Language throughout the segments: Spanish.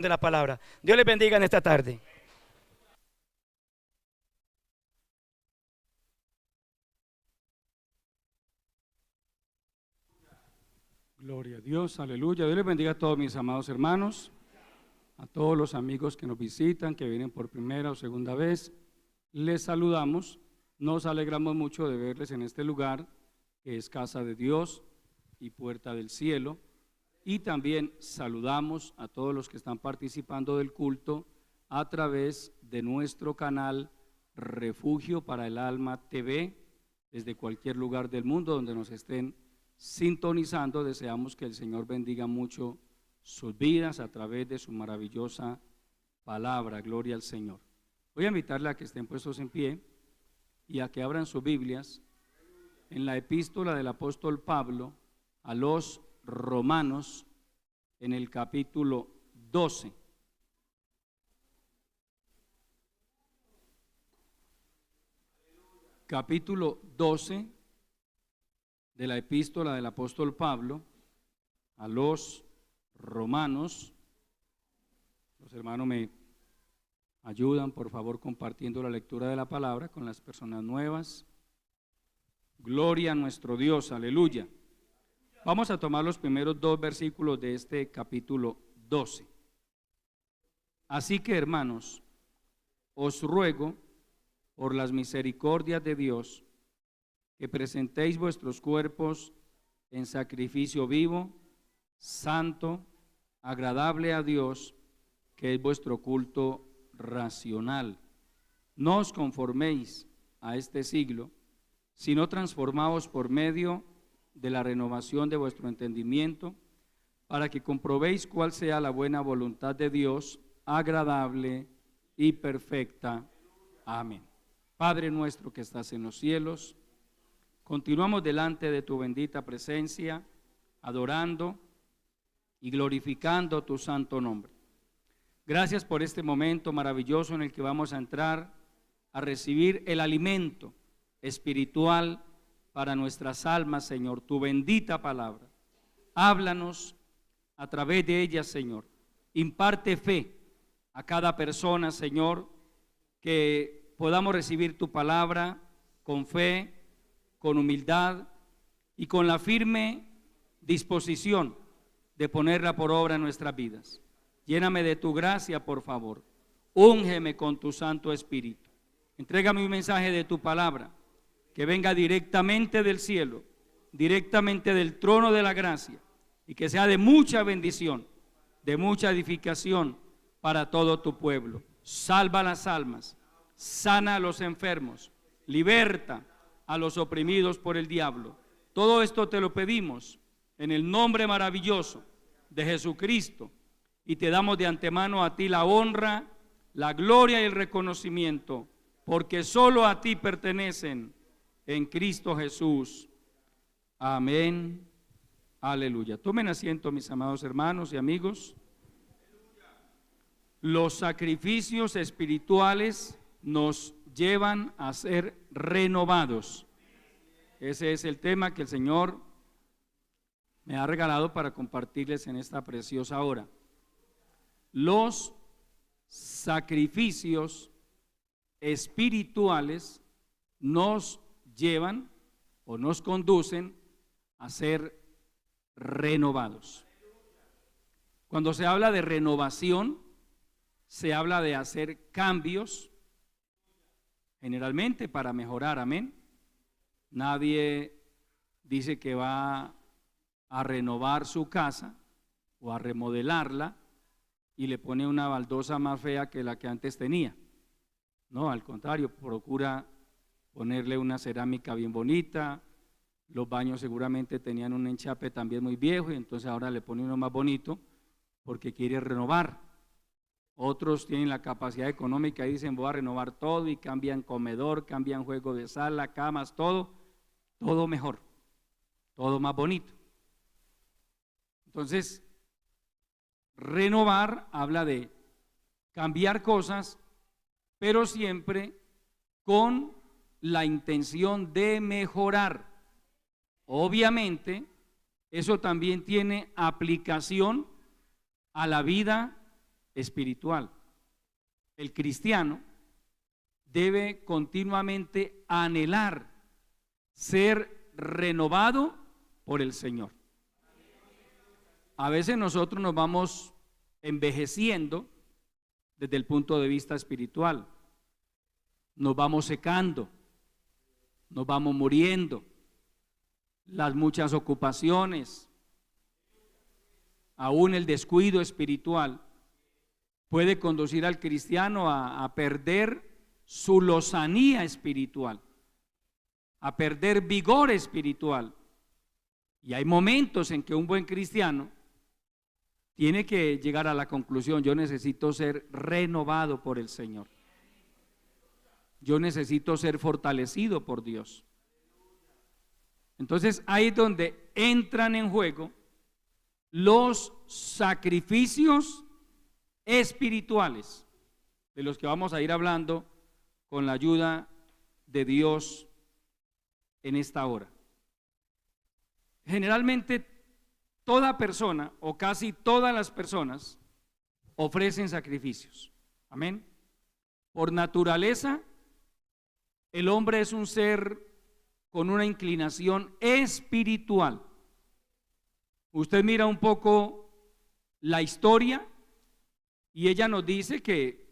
de la palabra. Dios les bendiga en esta tarde. Gloria a Dios, aleluya. Dios les bendiga a todos mis amados hermanos, a todos los amigos que nos visitan, que vienen por primera o segunda vez. Les saludamos, nos alegramos mucho de verles en este lugar, que es casa de Dios y puerta del cielo. Y también saludamos a todos los que están participando del culto a través de nuestro canal Refugio para el Alma TV, desde cualquier lugar del mundo donde nos estén sintonizando. Deseamos que el Señor bendiga mucho sus vidas a través de su maravillosa palabra. Gloria al Señor. Voy a invitarle a que estén puestos en pie y a que abran sus Biblias en la epístola del apóstol Pablo a los Romanos, en el capítulo 12. Capítulo 12 de la epístola del apóstol Pablo a los Romanos. Los hermanos me ayudan, por favor, compartiendo la lectura de la palabra con las personas nuevas. Gloria a nuestro Dios, aleluya. Vamos a tomar los primeros dos versículos de este capítulo 12. Así que, hermanos, os ruego por las misericordias de Dios que presentéis vuestros cuerpos en sacrificio vivo, santo, agradable a Dios, que es vuestro culto racional. No os conforméis a este siglo, sino transformaos por medio de la renovación de vuestro entendimiento, para que comprobéis cuál sea la buena voluntad de Dios, agradable y perfecta. Amén. Padre nuestro que estás en los cielos, continuamos delante de tu bendita presencia, adorando y glorificando tu santo nombre. Gracias por este momento maravilloso en el que vamos a entrar a recibir el alimento espiritual para nuestras almas, Señor, tu bendita palabra. Háblanos a través de ella, Señor. Imparte fe a cada persona, Señor, que podamos recibir tu palabra con fe, con humildad y con la firme disposición de ponerla por obra en nuestras vidas. Lléname de tu gracia, por favor. Úngeme con tu Santo Espíritu. Entrégame un mensaje de tu palabra que venga directamente del cielo, directamente del trono de la gracia, y que sea de mucha bendición, de mucha edificación para todo tu pueblo. Salva las almas, sana a los enfermos, liberta a los oprimidos por el diablo. Todo esto te lo pedimos en el nombre maravilloso de Jesucristo, y te damos de antemano a ti la honra, la gloria y el reconocimiento, porque solo a ti pertenecen en Cristo Jesús. Amén. Aleluya. Tomen asiento, mis amados hermanos y amigos. Los sacrificios espirituales nos llevan a ser renovados. Ese es el tema que el Señor me ha regalado para compartirles en esta preciosa hora. Los sacrificios espirituales nos llevan o nos conducen a ser renovados. Cuando se habla de renovación, se habla de hacer cambios, generalmente para mejorar, amén. Nadie dice que va a renovar su casa o a remodelarla y le pone una baldosa más fea que la que antes tenía. No, al contrario, procura ponerle una cerámica bien bonita. Los baños seguramente tenían un enchape también muy viejo y entonces ahora le pone uno más bonito porque quiere renovar. Otros tienen la capacidad económica y dicen voy a renovar todo, y cambian comedor, cambian juego de sala, camas, todo mejor, todo más bonito. Entonces, renovar habla de cambiar cosas, pero siempre con la intención de mejorar. Obviamente, eso también tiene aplicación a la vida espiritual. El cristiano debe continuamente anhelar ser renovado por el Señor. A veces nosotros nos vamos envejeciendo desde el punto de vista espiritual, nos vamos secando, nos vamos muriendo, las muchas ocupaciones, aún el descuido espiritual puede conducir al cristiano a perder su lozanía espiritual, a perder vigor espiritual. Y hay momentos en que un buen cristiano tiene que llegar a la conclusión: yo necesito ser renovado por el Señor. Yo necesito ser fortalecido por Dios. Entonces ahí es donde entran en juego los sacrificios espirituales, de los que vamos a ir hablando con la ayuda de Dios en esta hora. Generalmente toda persona o casi todas las personas ofrecen sacrificios. Amén. Por naturaleza, el hombre es un ser con una inclinación espiritual. Usted mira un poco la historia y ella nos dice que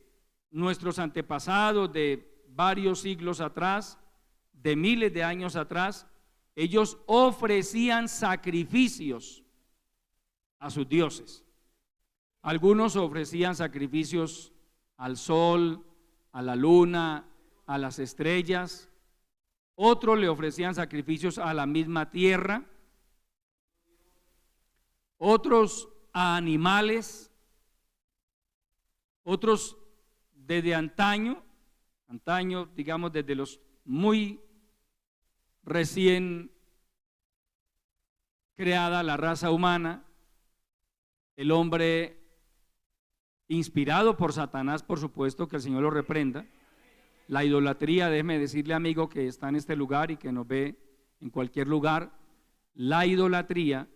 nuestros antepasados de varios siglos atrás, de miles de años atrás, ellos ofrecían sacrificios a sus dioses. Algunos ofrecían sacrificios al sol, a la luna, a las estrellas. Otros le ofrecían sacrificios a la misma tierra. Otros a animales. Otros desde antaño, digamos desde los muy recién creada la raza humana, el hombre inspirado por Satanás, por supuesto, que el Señor lo reprenda. La idolatría, déjeme decirle, amigo, que está en este lugar y que nos ve en cualquier lugar, la idolatría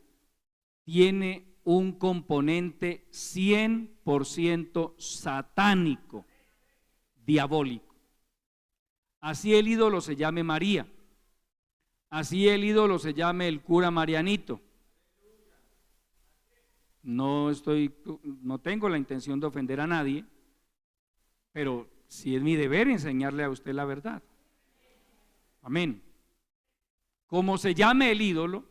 tiene un componente 100% satánico, diabólico. Así el ídolo se llame María, así el ídolo se llame el cura Marianito. No tengo la intención de ofender a nadie, pero sí es mi deber enseñarle a usted la verdad. Amén. Como se llame el ídolo,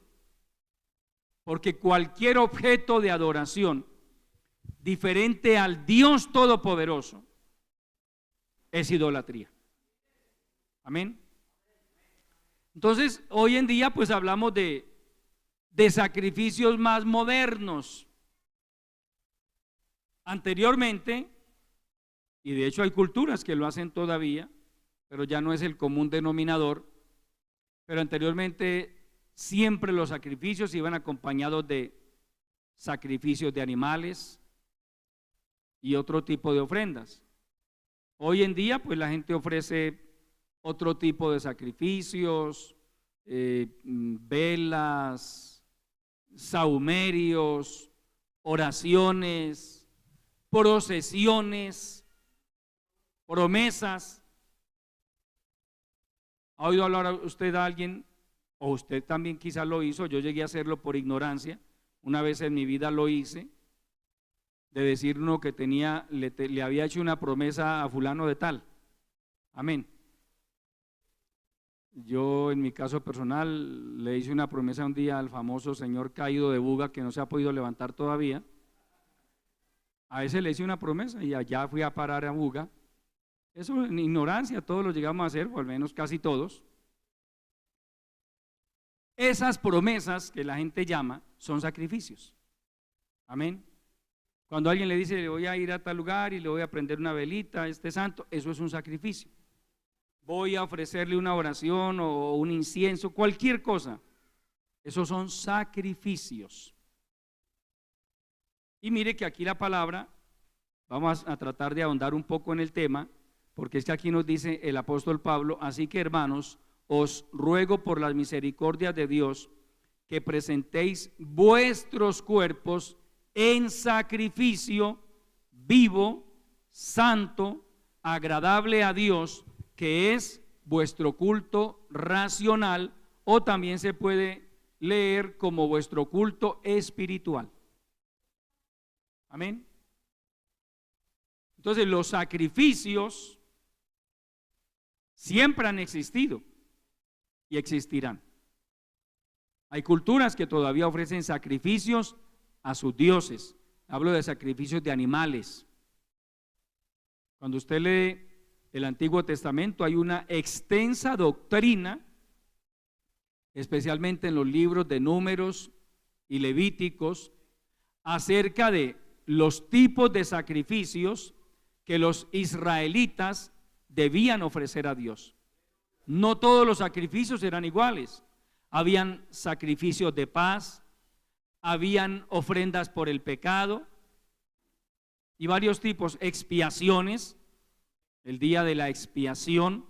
porque cualquier objeto de adoración diferente al Dios Todopoderoso es idolatría. Amén. Entonces, hoy en día pues hablamos de sacrificios más modernos. Anteriormente, y de hecho hay culturas que lo hacen todavía, pero ya no es el común denominador, pero anteriormente siempre los sacrificios iban acompañados de sacrificios de animales y otro tipo de ofrendas. Hoy en día pues la gente ofrece otro tipo de sacrificios, velas, sahumerios, oraciones, procesiones, promesas. ¿Ha oído hablar usted a alguien, o usted también quizás lo hizo? Yo llegué a hacerlo por ignorancia, una vez en mi vida lo hice, de decir uno que le había hecho una promesa a fulano de tal. Amén. Yo en mi caso personal le hice una promesa un día al famoso señor caído de Buga, que no se ha podido levantar todavía. A ese le hice una promesa y allá fui a parar a Buga. Eso en ignorancia, todos lo llegamos a hacer, o al menos casi todos. Esas promesas que la gente llama son sacrificios. Amén. Cuando alguien le dice, le voy a ir a tal lugar y le voy a prender una velita a este santo, eso es un sacrificio. Voy a ofrecerle una oración o un incienso, cualquier cosa. Esos son sacrificios. Y mire que aquí la palabra, vamos a tratar de ahondar un poco en el tema, porque es que aquí nos dice el apóstol Pablo: así que, hermanos, os ruego por las misericordias de Dios que presentéis vuestros cuerpos en sacrificio vivo, santo, agradable a Dios, que es vuestro culto racional, o también se puede leer como vuestro culto espiritual. Amén. Entonces los sacrificios siempre han existido y existirán. Hay culturas que todavía ofrecen sacrificios a sus dioses. Hablo de sacrificios de animales. Cuando usted lee el Antiguo Testamento hay una extensa doctrina, especialmente en los libros de Números y Levíticos, acerca de los tipos de sacrificios que los israelitas debían ofrecer a Dios. No todos los sacrificios eran iguales. Habían sacrificios de paz, habían ofrendas por el pecado y varios tipos, expiaciones, el día de la expiación,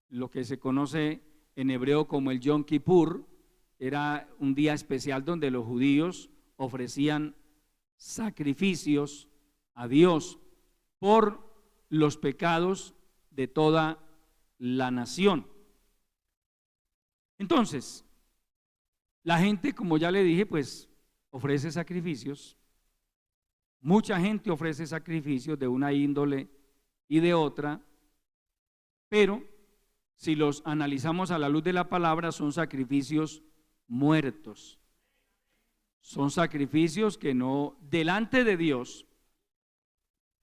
lo que se conoce en hebreo como el Yom Kippur, era un día especial donde los judíos ofrecían sacrificios a Dios por los pecados de toda la nación. Entonces, la gente, como ya le dije, pues ofrece sacrificios. Mucha gente ofrece sacrificios de una índole y de otra, pero si los analizamos a la luz de la palabra, son sacrificios muertos. Son sacrificios que no, delante de Dios,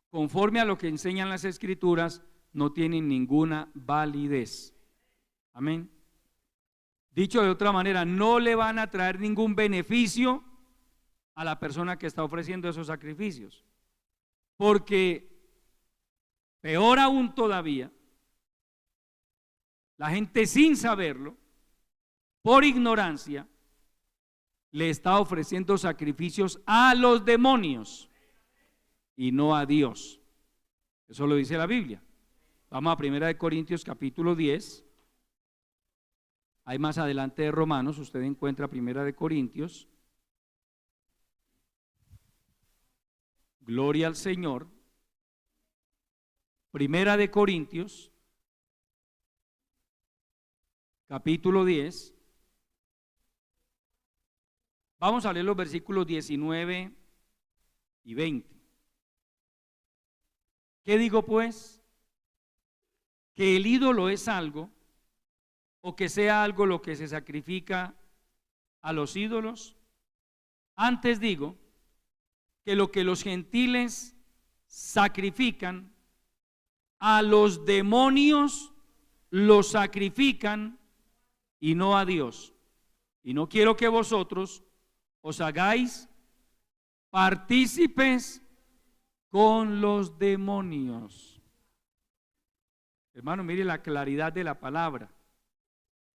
conforme a lo que enseñan las Escrituras, no tienen ninguna validez. Amén. Dicho de otra manera, no le van a traer ningún beneficio a la persona que está ofreciendo esos sacrificios. Porque, peor aún todavía, la gente sin saberlo, por ignorancia, le está ofreciendo sacrificios a los demonios y no a Dios. Eso lo dice la Biblia. Vamos a 1 Corintios capítulo 10. Ahí más adelante de Romanos, usted encuentra 1 Corintios. Gloria al Señor. 1 Corintios, capítulo 10. Vamos a leer los versículos 19 y 20. ¿Qué digo pues? Que el ídolo es algo, o que sea algo lo que se sacrifica a los ídolos. Antes digo que lo que los gentiles sacrifican a los demonios, lo sacrifican y no a Dios. Y no quiero que vosotros os hagáis partícipes con los demonios. Hermano, mire la claridad de la palabra.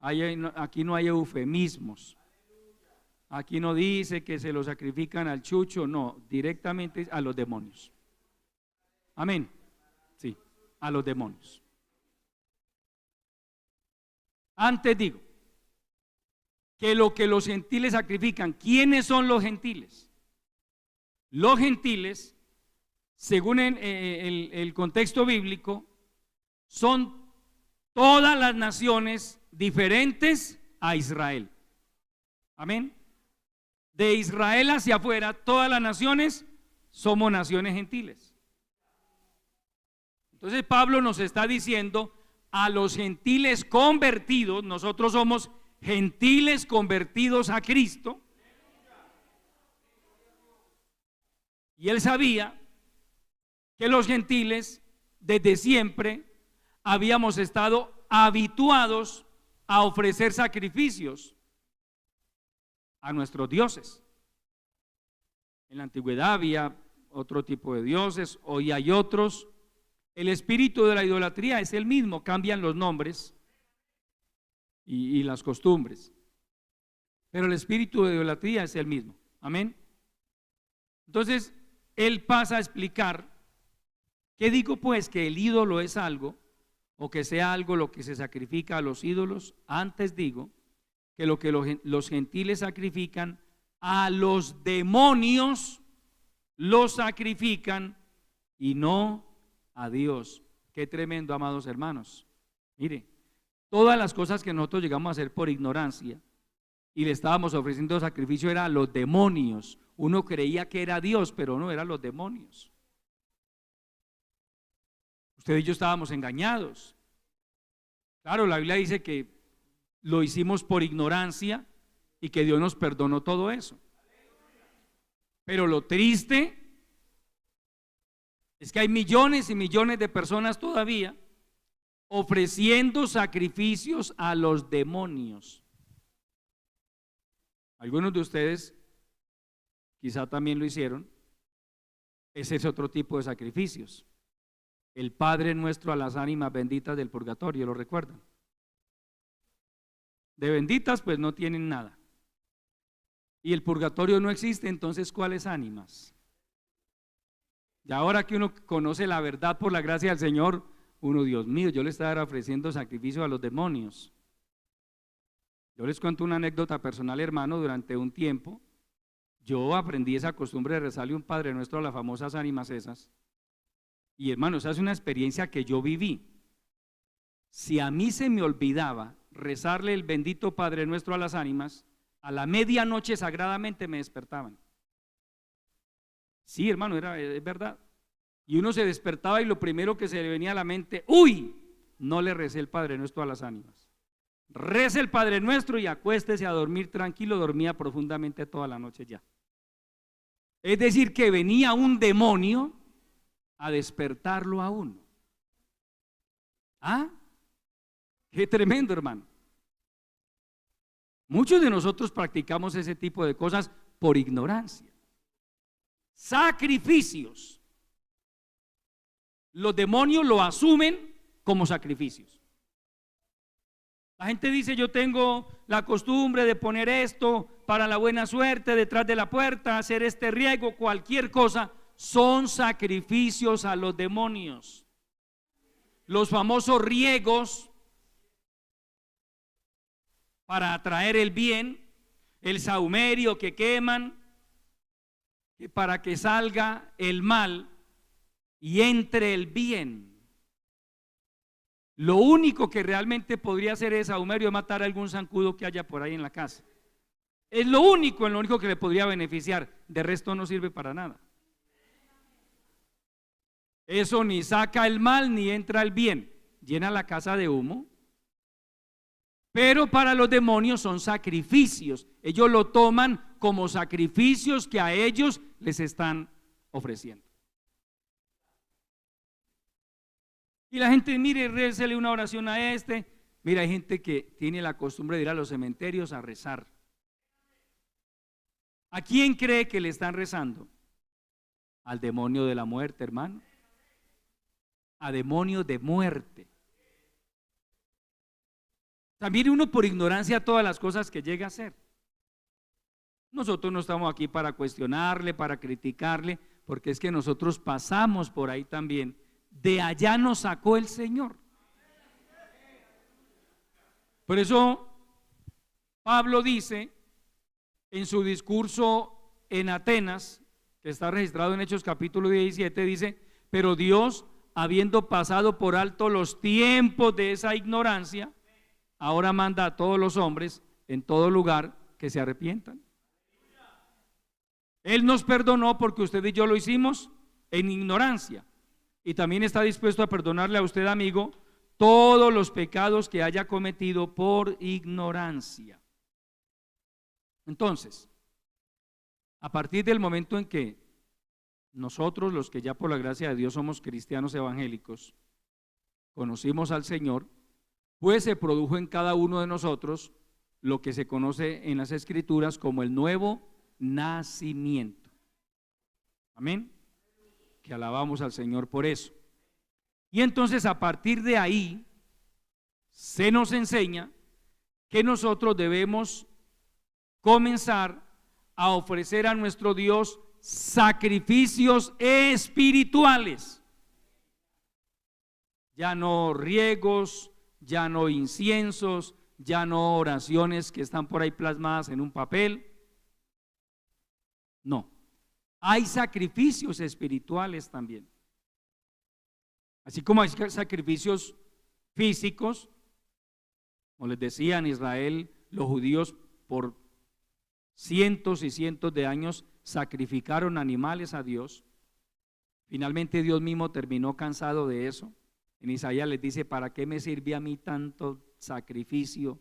Aquí no hay eufemismos. Aquí no dice que se lo sacrifican al chucho, no, directamente a los demonios. Amén. Sí, a los demonios. Antes digo que lo que los gentiles sacrifican, ¿quiénes son los gentiles? Los gentiles, según el contexto bíblico, son todas las naciones diferentes a Israel. Amén. De Israel hacia afuera, todas las naciones somos naciones gentiles. Entonces Pablo nos está diciendo a los gentiles convertidos, nosotros somos gentiles convertidos a Cristo. Y él sabía que los gentiles desde siempre habíamos estado habituados a ofrecer sacrificios a nuestros dioses. En la antigüedad había otro tipo de dioses, hoy hay otros. El espíritu de la idolatría es el mismo, cambian los nombres y las costumbres, pero el espíritu de idolatría es el mismo. Amén. Entonces él pasa a explicar, ¿qué digo pues? Que el ídolo es algo, o que sea algo lo que se sacrifica a los ídolos. Antes digo que lo que los gentiles sacrifican a los demonios, lo sacrifican y no a Dios. Qué tremendo, amados hermanos. Mire, todas las cosas que nosotros llegamos a hacer por ignorancia y le estábamos ofreciendo sacrificio era a los demonios. Uno creía que era Dios, pero no, eran los demonios. Usted y yo estábamos engañados. Claro, la Biblia dice que lo hicimos por ignorancia y que Dios nos perdonó todo eso. Pero lo triste es que hay millones y millones de personas todavía ofreciendo sacrificios a los demonios. Algunos de ustedes quizá también lo hicieron. Ese es otro tipo de sacrificios. El Padre Nuestro a las ánimas benditas del purgatorio, ¿lo recuerdan? De benditas pues no tienen nada. Y el purgatorio no existe, entonces ¿cuáles ánimas? Y ahora que uno conoce la verdad por la gracia del Señor, uno, Dios mío, yo le estaba ofreciendo sacrificio a los demonios. Yo les cuento una anécdota personal, hermano. Durante un tiempo yo aprendí esa costumbre de rezarle un Padre Nuestro a las famosas ánimas esas. Y hermano, esa es una experiencia que yo viví. Si a mí se me olvidaba rezarle el bendito Padre Nuestro a las ánimas, a la medianoche sagradamente me despertaban. Sí, hermano, es verdad. Y uno se despertaba y lo primero que se le venía a la mente, uy, no le recé el Padre Nuestro a las ánimas. Rece el Padre Nuestro y acuéstese a dormir tranquilo. Dormía profundamente toda la noche ya. Es decir, que venía un demonio a despertarlo a uno. ¿Ah? Qué tremendo, hermano. Muchos de nosotros practicamos ese tipo de cosas por ignorancia. Sacrificios. Los demonios lo asumen como sacrificios. La gente dice, yo tengo la costumbre de poner esto para la buena suerte detrás de la puerta, hacer este riego, cualquier cosa. Son sacrificios a los demonios. Los famosos riegos para atraer el bien, el sahumerio que queman, para que salga el mal y entre el bien. Lo único que realmente podría hacer ese sahumerio es matar a algún zancudo que haya por ahí en la casa. Es lo único que le podría beneficiar. De resto no sirve para nada. Eso ni saca el mal ni entra el bien. Llena la casa de humo. Pero para los demonios son sacrificios. Ellos lo toman como sacrificios que a ellos les están ofreciendo. Y la gente, mire, récele una oración a este. Mira, hay gente que tiene la costumbre de ir a los cementerios a rezar. ¿A quién cree que le están rezando? Al demonio de la muerte, hermano. A demonios de muerte. También uno por ignorancia todas las cosas que llega a hacer. Nosotros no estamos aquí para cuestionarle, para criticarle, porque es que nosotros pasamos por ahí también. De allá nos sacó el Señor. Por eso Pablo dice en su discurso en Atenas, que está registrado en Hechos capítulo 17, dice, pero Dios, habiendo pasado por alto los tiempos de esa ignorancia, ahora manda a todos los hombres en todo lugar que se arrepientan. Él nos perdonó porque usted y yo lo hicimos en ignorancia. Y también está dispuesto a perdonarle a usted, amigo, todos los pecados que haya cometido por ignorancia. Entonces, a partir del momento en que nosotros, los que ya por la gracia de Dios somos cristianos evangélicos, conocimos al Señor, pues se produjo en cada uno de nosotros lo que se conoce en las Escrituras como el nuevo nacimiento. Amén. Que alabamos al Señor por eso. Y entonces a partir de ahí se nos enseña que nosotros debemos comenzar a ofrecer a nuestro Dios sacrificios espirituales. Ya no riegos, ya no inciensos, ya no oraciones que están por ahí plasmadas en un papel. No. hay sacrificios espirituales también. Así como hay sacrificios físicos, como les decía, en Israel, los judíos por cientos y cientos de años sacrificaron animales a Dios. Finalmente Dios mismo terminó cansado de eso. En Isaías les dice: ¿para qué me sirve a mí tanto sacrificio?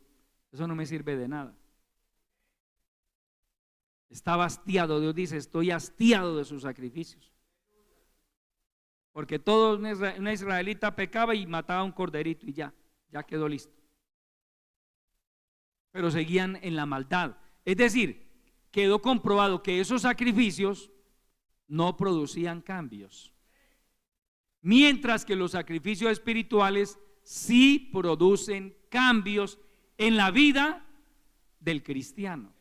Eso no me sirve de nada. Estaba hastiado. Dios dice: estoy hastiado de sus sacrificios. Porque todo una israelita pecaba y mataba un corderito y ya quedó listo. Pero seguían en la maldad. Es decir, quedó comprobado que esos sacrificios no producían cambios, mientras que los sacrificios espirituales sí producen cambios en la vida del cristiano.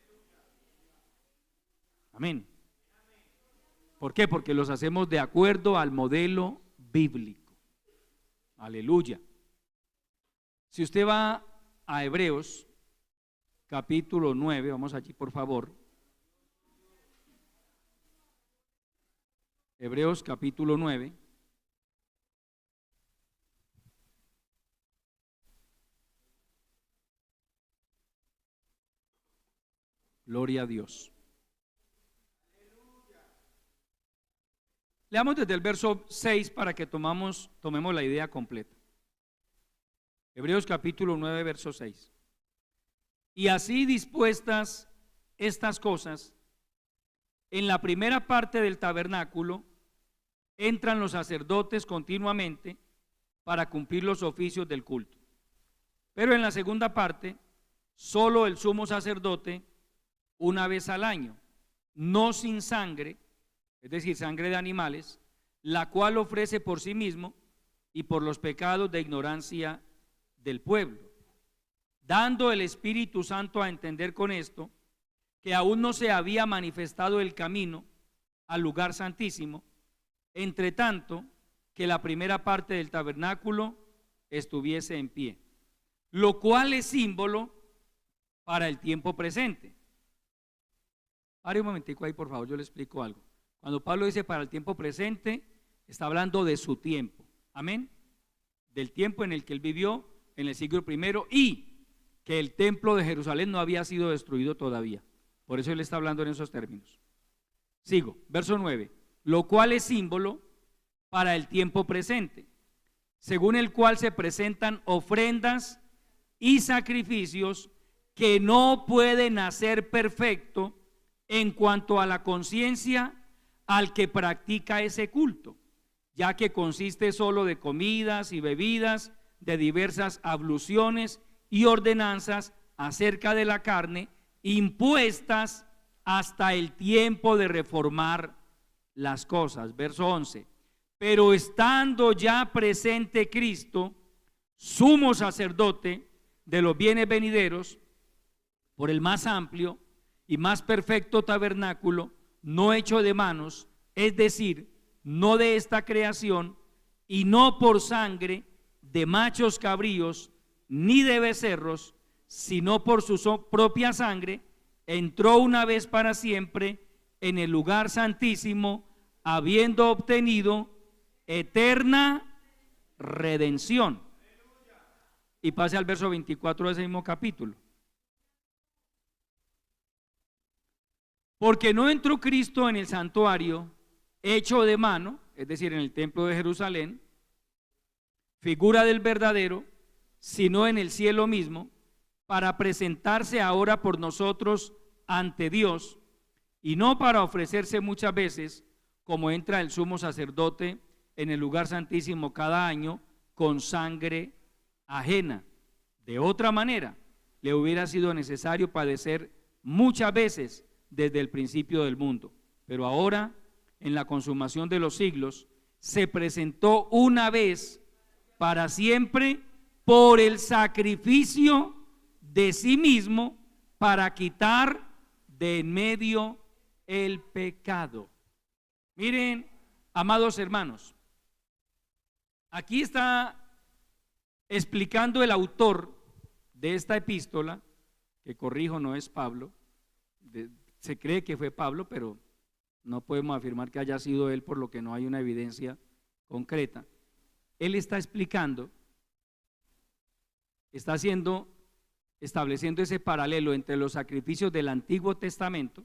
Amén. ¿Por qué? Porque los hacemos de acuerdo al modelo bíblico. Aleluya. Si usted va a Hebreos capítulo 9, vamos allí por favor. Hebreos capítulo 9. Gloria a Dios. Leamos desde el verso 6 para que tomemos la idea completa. Hebreos capítulo 9, verso 6. Y así dispuestas estas cosas, en la primera parte del tabernáculo entran los sacerdotes continuamente para cumplir los oficios del culto. Pero en la segunda parte, solo el sumo sacerdote una vez al año, no sin sangre, es decir, sangre de animales, la cual ofrece por sí mismo y por los pecados de ignorancia del pueblo, dando el Espíritu Santo a entender con esto que aún no se había manifestado el camino al lugar santísimo, entre tanto que la primera parte del tabernáculo estuviese en pie, lo cual es símbolo para el tiempo presente. Pare un momentico ahí, por favor, yo le explico algo. Cuando Pablo dice para el tiempo presente, está hablando de su tiempo. Amén. Del tiempo en el que él vivió en el siglo I y que el templo de Jerusalén no había sido destruido todavía. Por eso él está hablando en esos términos. Sigo, verso 9. Lo cual es símbolo para el tiempo presente, según el cual se presentan ofrendas y sacrificios que no pueden hacer perfecto en cuanto a la conciencia al que practica ese culto, ya que consiste solo de comidas y bebidas, de diversas abluciones y ordenanzas acerca de la carne, impuestas hasta el tiempo de reformar las cosas. Verso 11. Pero estando ya presente Cristo, sumo sacerdote de los bienes venideros, por el más amplio y más perfecto tabernáculo, no hecho de manos, es decir, no de esta creación, y no por sangre de machos cabríos ni de becerros, sino por su propia sangre, entró una vez para siempre en el lugar santísimo, habiendo obtenido eterna redención. Y pase al verso 24 de ese mismo capítulo. Porque no entró Cristo en el santuario hecho de mano, es decir, en el templo de Jerusalén, figura del verdadero, sino en el cielo mismo, para presentarse ahora por nosotros ante Dios, y no para ofrecerse muchas veces, como entra el sumo sacerdote en el lugar santísimo cada año, con sangre ajena. De otra manera, le hubiera sido necesario padecer muchas veces desde el principio del mundo. Pero ahora, en la consumación de los siglos, se presentó una vez para siempre por el sacrificio de sí mismo para quitar de en medio el pecado. Miren, amados hermanos, aquí está explicando el autor de esta epístola, que corrijo, no es Pablo, se cree que fue Pablo, pero no podemos afirmar que haya sido él, por lo que no hay una evidencia concreta. Él está explicando, está estableciendo ese paralelo entre los sacrificios del Antiguo Testamento,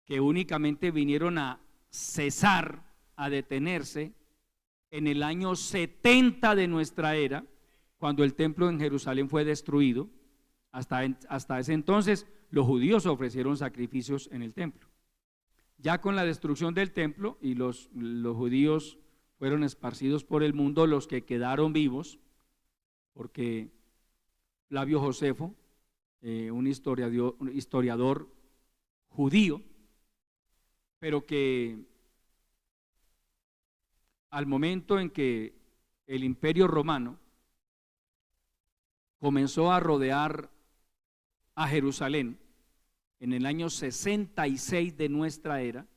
que únicamente vinieron a cesar, a detenerse en el año 70 de nuestra era, cuando el templo en Jerusalén fue destruido. Hasta ese entonces los judíos ofrecieron sacrificios en el templo. Ya con la destrucción del templo y los judíos fueron esparcidos por el mundo, los que quedaron vivos, porque Flavio Josefo, un historiador judío, pero que al momento en que el Imperio Romano comenzó a rodear a Jerusalén en el año 66 de nuestra era,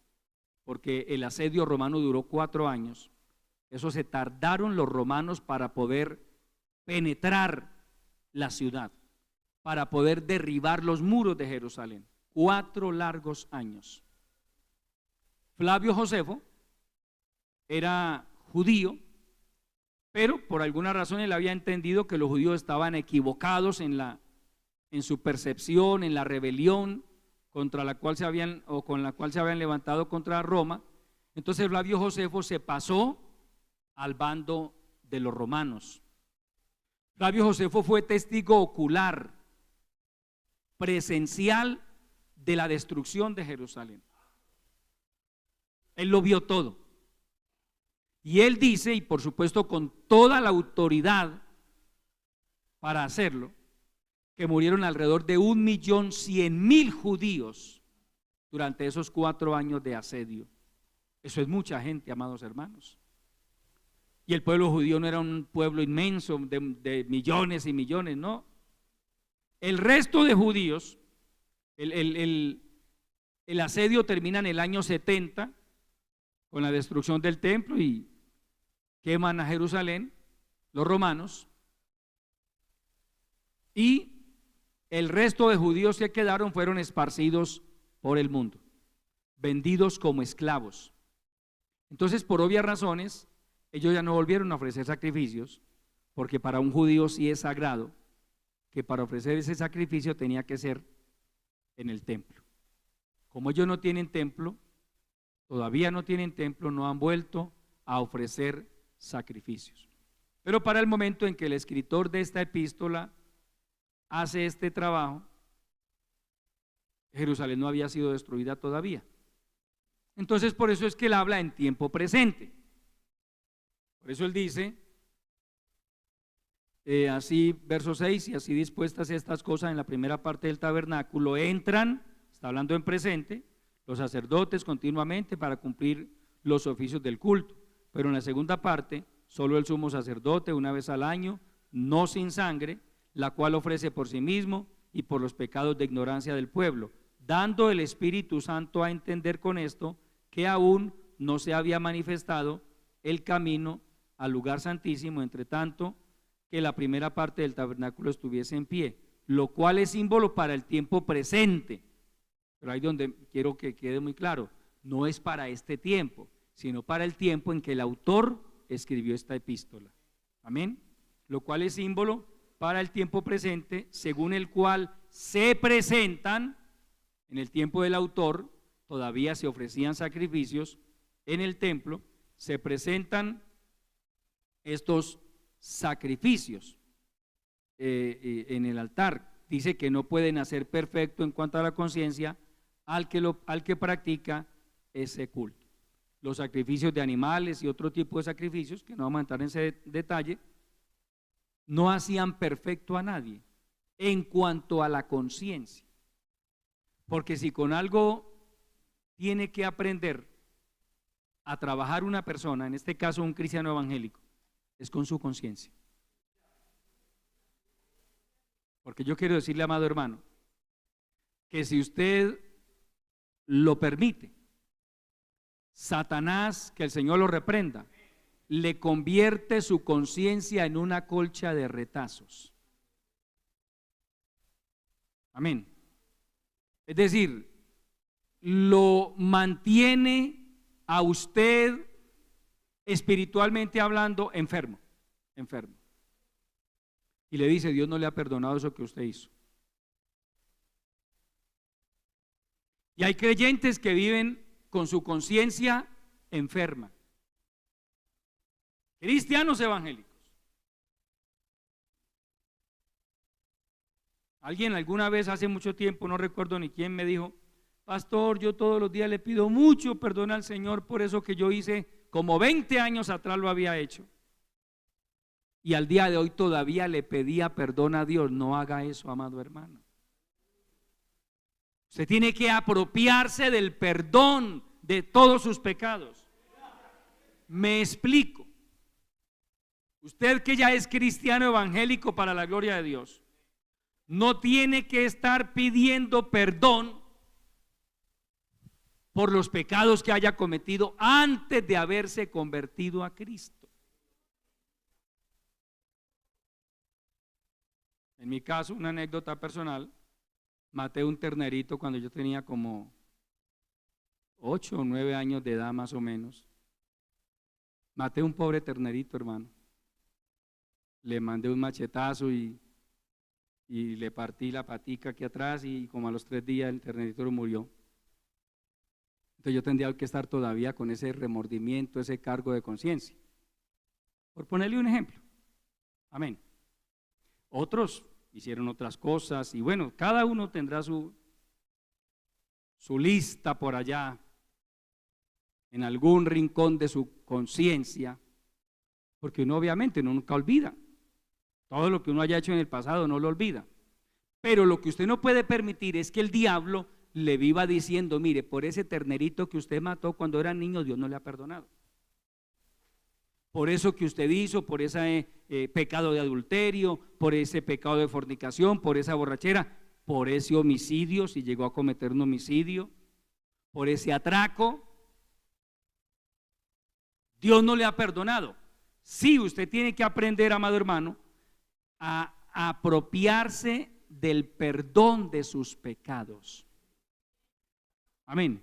porque el asedio romano duró 4 años, eso se tardaron los romanos para poder penetrar la ciudad, para poder derribar los muros de Jerusalén, 4 largos años. Flavio Josefo era judío, pero por alguna razón él había entendido que los judíos estaban equivocados en su percepción, en la rebelión contra la cual con la cual se habían levantado contra Roma. Entonces Flavio Josefo se pasó al bando de los romanos. Flavio Josefo fue testigo ocular, presencial de la destrucción de Jerusalén. Él lo vio todo. Y él dice, y por supuesto con toda la autoridad para hacerlo, que murieron alrededor de 1.100.000 judíos durante esos 4 años de asedio. Eso es mucha gente, amados hermanos. Y el pueblo judío no era un pueblo inmenso de millones y millones, no. El resto de judíos, el asedio termina en el año 70 con la destrucción del templo y queman a Jerusalén los romanos, y el resto de judíos que quedaron fueron esparcidos por el mundo, vendidos como esclavos. Entonces, por obvias razones, ellos ya no volvieron a ofrecer sacrificios, porque para un judío sí es sagrado que para ofrecer ese sacrificio tenía que ser en el templo. Como ellos no tienen templo, todavía no tienen templo, no han vuelto a ofrecer sacrificios. Pero para el momento en que el escritor de esta epístola hace este trabajo, Jerusalén no había sido destruida todavía. Entonces, por eso es que él habla en tiempo presente. Por eso él dice, así, verso 6, y así dispuestas estas cosas en la primera parte del tabernáculo, entran, está hablando en presente, los sacerdotes continuamente para cumplir los oficios del culto. Pero en la segunda parte, solo el sumo sacerdote una vez al año, no sin sangre, la cual ofrece por sí mismo y por los pecados de ignorancia del pueblo, dando el Espíritu Santo a entender con esto que aún no se había manifestado el camino al lugar santísimo, entre tanto que la primera parte del tabernáculo estuviese en pie, lo cual es símbolo para el tiempo presente. Pero ahí donde quiero que quede muy claro, no es para este tiempo, sino para el tiempo en que el autor escribió esta epístola. Amén. Lo cual es símbolo para el tiempo presente, según el cual se presentan, en el tiempo del autor, todavía se ofrecían sacrificios en el templo, se presentan estos sacrificios en el altar. Dice que no pueden hacer perfecto en cuanto a la conciencia al que practica ese culto. Los sacrificios de animales y otro tipo de sacrificios, que no vamos a entrar en ese detalle, no hacían perfecto a nadie en cuanto a la conciencia. Porque si con algo tiene que aprender a trabajar una persona, en este caso un cristiano evangélico, es con su conciencia. Porque yo quiero decirle, amado hermano, que si usted lo permite, Satanás, que el Señor lo reprenda, le convierte su conciencia en una colcha de retazos. Amén. Es decir, lo mantiene a usted espiritualmente hablando enfermo. Y le dice, Dios no le ha perdonado eso que usted hizo. Y hay creyentes que viven con su conciencia enferma. Cristianos evangélicos. Alguien alguna vez hace mucho tiempo, no recuerdo ni quién, me dijo, pastor, yo todos los días le pido mucho perdón al Señor por eso que yo hice como 20 años atrás lo había hecho. Y al día de hoy todavía le pedía perdón a Dios. No haga eso, amado hermano. Usted tiene que apropiarse del perdón de todos sus pecados. Me explico. Usted que ya es cristiano evangélico para la gloria de Dios, no tiene que estar pidiendo perdón por los pecados que haya cometido antes de haberse convertido a Cristo. En mi caso, una anécdota personal, maté un ternerito cuando yo tenía como 8 o 9 años de edad más o menos. Maté un pobre ternerito, hermano. Le mandé un machetazo y le partí la patica aquí atrás y como a los 3 días el ternerito murió. Entonces yo tendría que estar todavía con ese remordimiento, ese cargo de conciencia. Por ponerle un ejemplo. Amén. Otros hicieron otras cosas y bueno, cada uno tendrá su lista por allá, en algún rincón de su conciencia, porque uno obviamente nunca olvida. Todo lo que uno haya hecho en el pasado no lo olvida. Pero lo que usted no puede permitir es que el diablo le viva diciendo, mire, por ese ternerito que usted mató cuando era niño, Dios no le ha perdonado. Por eso que usted hizo, por ese pecado de adulterio, por ese pecado de fornicación, por esa borrachera, por ese homicidio, si llegó a cometer un homicidio, por ese atraco, Dios no le ha perdonado. Sí, usted tiene que aprender, amado hermano, a apropiarse del perdón de sus pecados. Amén.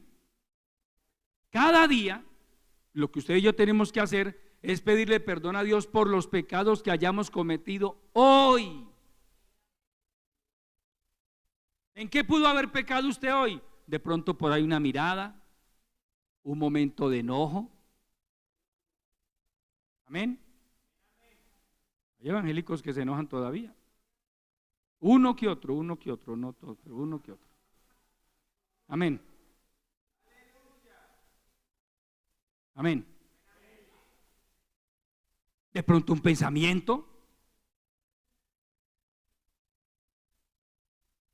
Cada día, lo que usted y yo tenemos que hacer es pedirle perdón a Dios por los pecados que hayamos cometido hoy. ¿En qué pudo haber pecado usted hoy? De pronto por ahí una mirada, un momento de enojo. Amén. Hay evangélicos que se enojan todavía. Uno que otro, no todos, pero uno que otro. Amén. Amén. De pronto un pensamiento,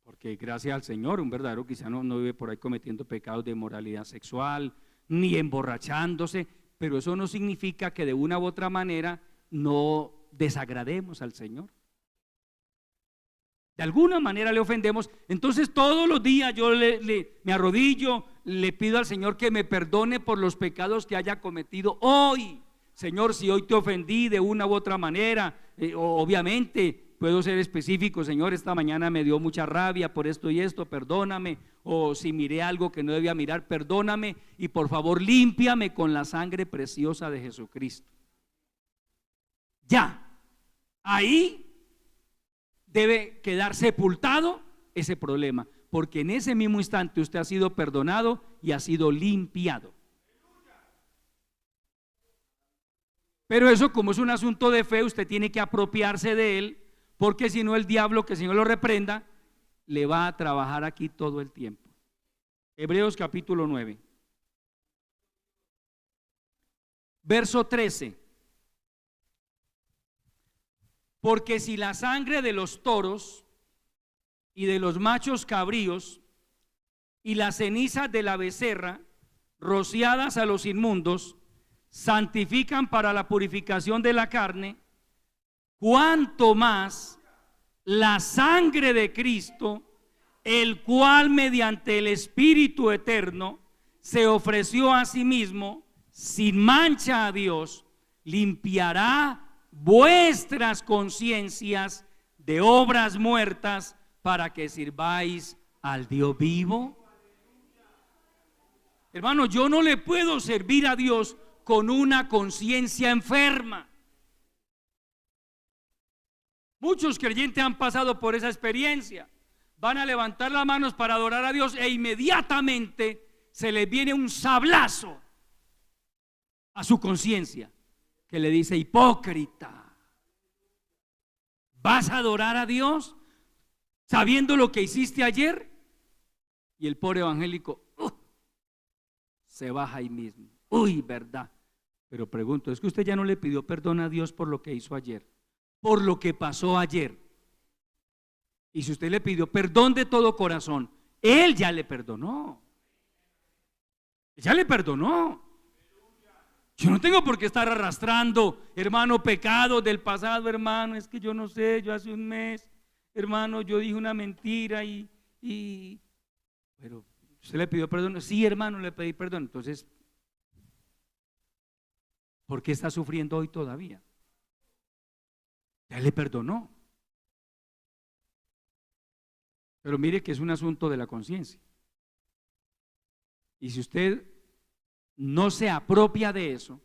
porque gracias al Señor un verdadero cristiano no vive por ahí cometiendo pecados de moralidad sexual, ni emborrachándose, pero eso no significa que de una u otra manera no desagrademos al Señor. De alguna manera le ofendemos, entonces todos los días yo me arrodillo, le pido al Señor que me perdone por los pecados que haya cometido hoy. Señor, si hoy te ofendí de una u otra manera, obviamente puedo ser específico, Señor, esta mañana me dio mucha rabia por esto y esto, perdóname, o si miré algo que no debía mirar, perdóname y por favor límpiame con la sangre preciosa de Jesucristo. Ya, ahí debe quedar sepultado ese problema, porque en ese mismo instante usted ha sido perdonado y ha sido limpiado. Pero eso, como es un asunto de fe, usted tiene que apropiarse de él, porque si no el diablo, que el Señor lo reprenda, le va a trabajar aquí todo el tiempo. Hebreos capítulo 9, verso 13. Porque si la sangre de los toros y de los machos cabríos y las cenizas de la becerra rociadas a los inmundos santifican para la purificación de la carne, cuanto más la sangre de Cristo, el cual mediante el Espíritu eterno se ofreció a sí mismo sin mancha a Dios, limpiará vuestras conciencias de obras muertas para que sirváis al Dios vivo. Hermano, yo no le puedo servir a Dios con una conciencia enferma. Muchos creyentes han pasado por esa experiencia. Van a levantar las manos para adorar a Dios e inmediatamente se les viene un sablazo a su conciencia que le dice: hipócrita, ¿vas a adorar a Dios sabiendo lo que hiciste ayer? Y el pobre evangélico se baja ahí mismo. Uy, verdad. Pero pregunto, ¿es que usted ya no le pidió perdón a Dios por lo que hizo ayer? Por lo que pasó ayer. Y si usted le pidió perdón de todo corazón, Él ya le perdonó. Ya le perdonó. Yo no tengo por qué estar arrastrando, hermano, pecados del pasado, hermano. Es que yo no sé, yo hace un mes, hermano, yo dije una mentira pero usted le pidió perdón. Sí, hermano, le pedí perdón. Entonces, ¿por qué está sufriendo hoy todavía? Ya le perdonó. Pero mire que es un asunto de la conciencia. Y si usted no se apropia de eso,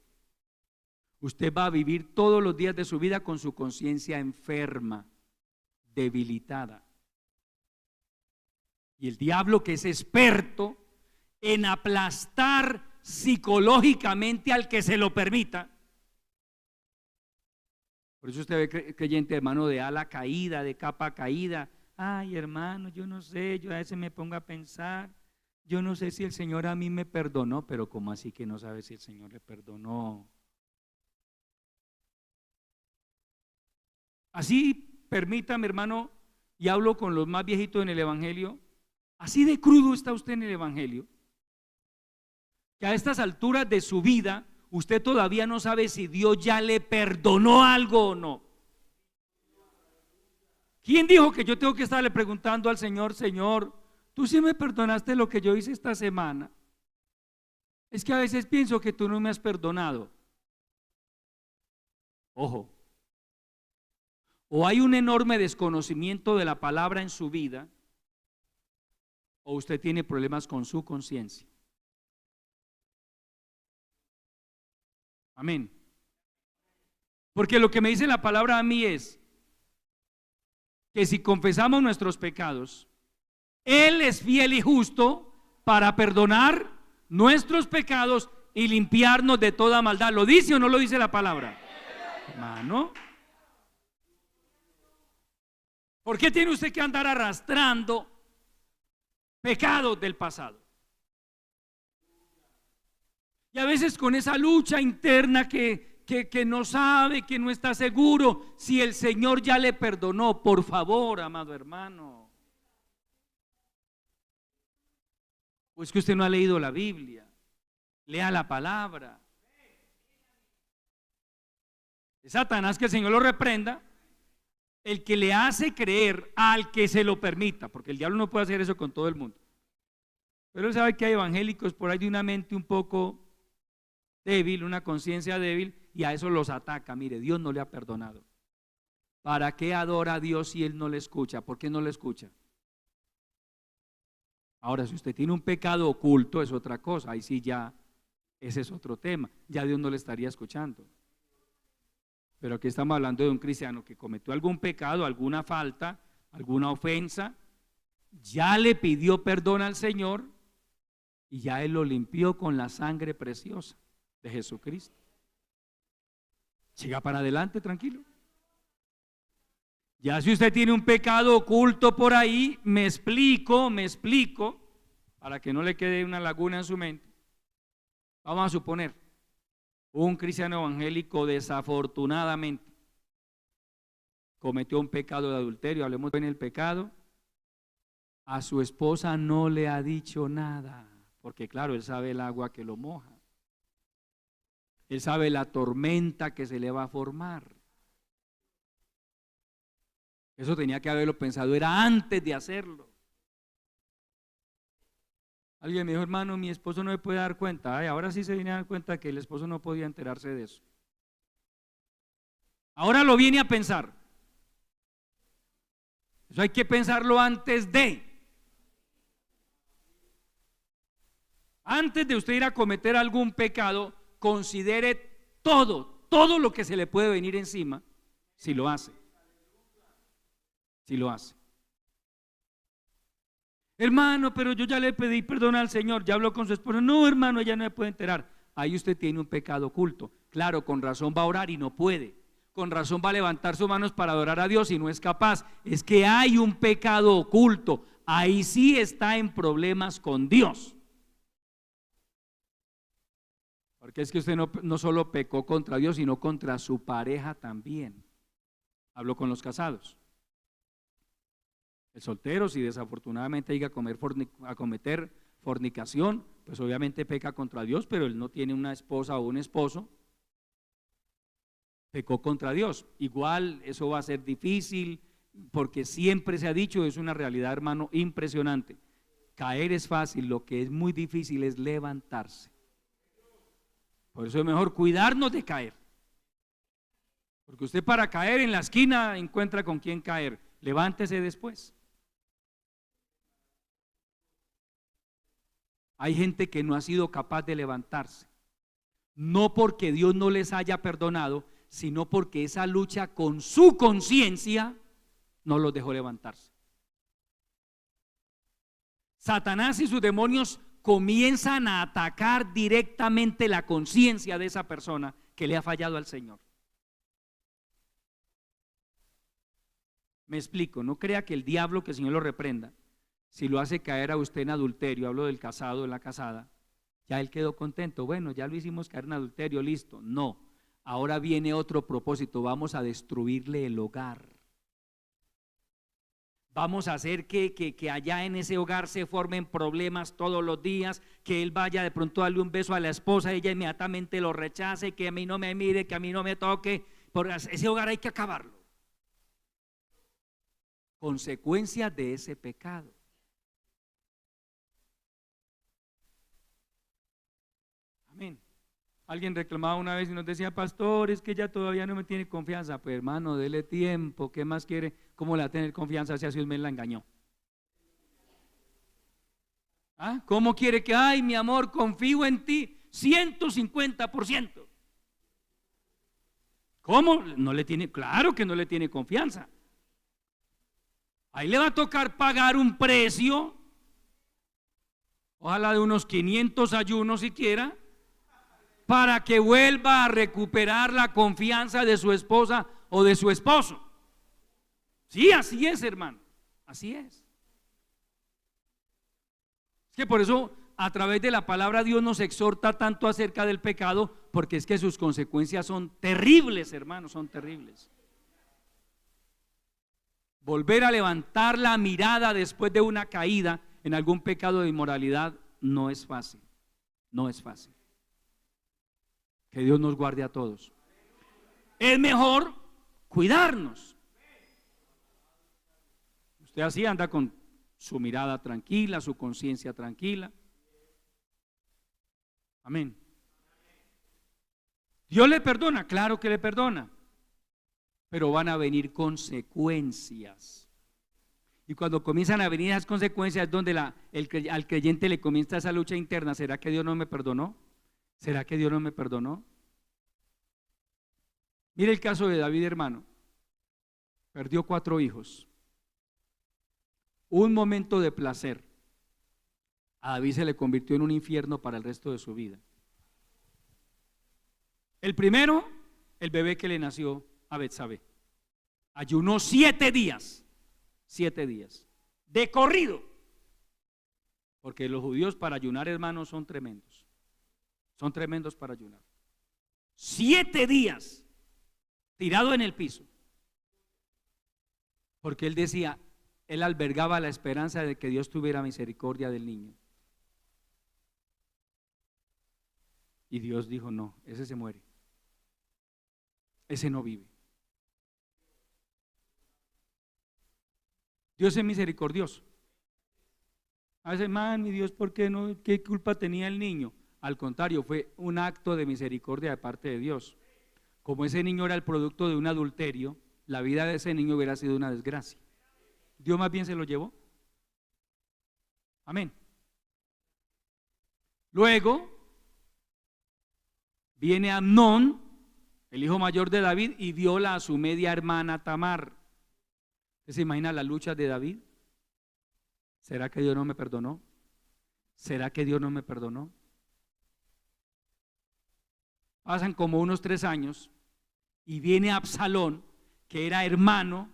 usted va a vivir todos los días de su vida con su conciencia enferma, debilitada. Y el diablo, que es experto en aplastar psicológicamente al que se lo permita. Por eso usted ve creyente, hermano, de ala caída, de capa caída. Ay, hermano, yo no sé, yo a veces me pongo a pensar, yo no sé si el Señor a mí me perdonó. Pero ¿cómo así que no sabe si el Señor le perdonó? Así, permítame, hermano, y hablo con los más viejitos en el Evangelio, así de crudo está usted en el Evangelio, que a estas alturas de su vida usted todavía no sabe si Dios ya le perdonó algo o no. ¿Quién dijo que yo tengo que estarle preguntando al Señor: Señor, tú sí me perdonaste lo que yo hice esta semana? Es que a veces pienso que tú no me has perdonado. Ojo, o hay un enorme desconocimiento de la palabra en su vida, o usted tiene problemas con su conciencia. Amén. Porque lo que me dice la palabra a mí es que si confesamos nuestros pecados, Él es fiel y justo para perdonar nuestros pecados y limpiarnos de toda maldad. ¿Lo dice o no lo dice la palabra? Hermano, ¿por qué tiene usted que andar arrastrando pecados del pasado? Y a veces con esa lucha interna que no sabe, que no está seguro si el Señor ya le perdonó. Por favor, amado hermano, pues que usted no ha leído la Biblia. Lea la palabra. Es Satanás, que el Señor lo reprenda, el que le hace creer al que se lo permita, porque el diablo no puede hacer eso con todo el mundo. Pero él sabe que hay evangélicos por ahí de una mente un poco débil, una conciencia débil, y a eso los ataca. Mire, Dios no le ha perdonado. ¿Para qué adora a Dios si Él no le escucha? ¿Por qué no le escucha? Ahora, si usted tiene un pecado oculto, es otra cosa. Ahí sí ya, ese es otro tema. Ya Dios no le estaría escuchando. Pero aquí estamos hablando de un cristiano que cometió algún pecado, alguna falta, alguna ofensa, ya le pidió perdón al Señor y ya Él lo limpió con la sangre preciosa de Jesucristo. Siga para adelante, tranquilo. Ya si usted tiene un pecado oculto por ahí, me explico, para que no le quede una laguna en su mente. Vamos a suponer, un cristiano evangélico desafortunadamente cometió un pecado de adulterio, hablemos en el pecado, a su esposa no le ha dicho nada, porque claro, él sabe el agua que lo moja. Él sabe la tormenta que se le va a formar. Eso tenía que haberlo pensado, era antes de hacerlo. Alguien me dijo: hermano, mi esposo no me puede dar cuenta. Ay, ahora sí se viene a dar cuenta que el esposo no podía enterarse de eso. Ahora lo viene a pensar. Eso hay que pensarlo antes de. Antes de usted ir a cometer algún pecado, considere todo lo que se le puede venir encima si lo hace. Si lo hace. Hermano, pero yo ya le pedí perdón al Señor, ya habló con su esposo. No, hermano, ella no me puede enterar. Ahí usted tiene un pecado oculto. Claro, con razón va a orar y no puede. Con razón va a levantar sus manos para adorar a Dios y no es capaz. Es que hay un pecado oculto. Ahí sí está en problemas con Dios. Porque es que usted no solo pecó contra Dios, sino contra su pareja también. Hablo con los casados. El soltero, si desafortunadamente llega a cometer fornicación, pues obviamente peca contra Dios, pero él no tiene una esposa o un esposo, pecó contra Dios. Igual eso va a ser difícil, porque siempre se ha dicho, es una realidad, hermano, impresionante. Caer es fácil, lo que es muy difícil es levantarse. Por eso es mejor cuidarnos de caer. Porque usted para caer en la esquina encuentra con quién caer. Levántese después. Hay gente que no ha sido capaz de levantarse. No porque Dios no les haya perdonado, sino porque esa lucha con su conciencia no los dejó levantarse. Satanás y sus demonios comienzan a atacar directamente la conciencia de esa persona que le ha fallado al Señor. Me explico, no crea que el diablo, que el Señor lo reprenda, si lo hace caer a usted en adulterio, hablo del casado, de la casada, ya él quedó contento, bueno, ya lo hicimos caer en adulterio, listo. No, ahora viene otro propósito, vamos a destruirle el hogar. Vamos a hacer que allá en ese hogar se formen problemas todos los días, que él vaya de pronto a darle un beso a la esposa, ella inmediatamente lo rechace, que a mí no me mire, que a mí no me toque, porque ese hogar hay que acabarlo. Consecuencias de ese pecado. Amén. Alguien reclamaba una vez y nos decía, pastor, es que ella todavía no me tiene confianza. Pues hermano, dele tiempo, ¿qué más quiere? ¿Cómo le va a tener confianza si hace un mes la engañó? ¿Ah? ¿Cómo quiere que, ay, mi amor, confío en ti 150%? ¿Cómo? No le tiene, claro que no le tiene confianza. Ahí le va a tocar pagar un precio, ojalá de unos 500 ayunos siquiera, para que vuelva a recuperar la confianza de su esposa o de su esposo. Sí, así es, hermano, así es. Es que por eso a través de la palabra Dios nos exhorta tanto acerca del pecado, porque es que sus consecuencias son terribles, hermanos, son terribles. Volver a levantar la mirada después de una caída en algún pecado de inmoralidad no es fácil, no es fácil. Que Dios nos guarde a todos. Es mejor cuidarnos. Usted así anda con su mirada tranquila, su conciencia tranquila. Amén. ¿Dios le perdona? Claro que le perdona. Pero van a venir consecuencias. Y cuando comienzan a venir esas consecuencias es donde al creyente le comienza esa lucha interna. ¿Será que Dios no me perdonó? ¿Será que Dios no me perdonó? Mire el caso de David, hermano. Perdió 4 hijos. Un momento de placer a David se le convirtió en un infierno para el resto de su vida. El primero, el bebé que le nació a Betsabé. Ayunó 7 días, 7 días, de corrido. Porque los judíos para ayunar, hermanos, son tremendos para ayunar. 7 días, tirado en el piso. Porque él decía, él albergaba la esperanza de que Dios tuviera misericordia del niño. Y Dios dijo, no, ese se muere. Ese no vive. Dios es misericordioso. A veces, man, mi Dios, ¿por qué no? ¿Qué culpa tenía el niño? Al contrario, fue un acto de misericordia de parte de Dios. Como ese niño era el producto de un adulterio, la vida de ese niño hubiera sido una desgracia. Dios más bien se lo llevó. Amén. Luego viene Amnón, el hijo mayor de David, y viola a su media hermana Tamar. ¿Usted se imagina las luchas de David? ¿Será que Dios no me perdonó? ¿Será que Dios no me perdonó? Pasan como unos 3 años y viene Absalón, que era hermano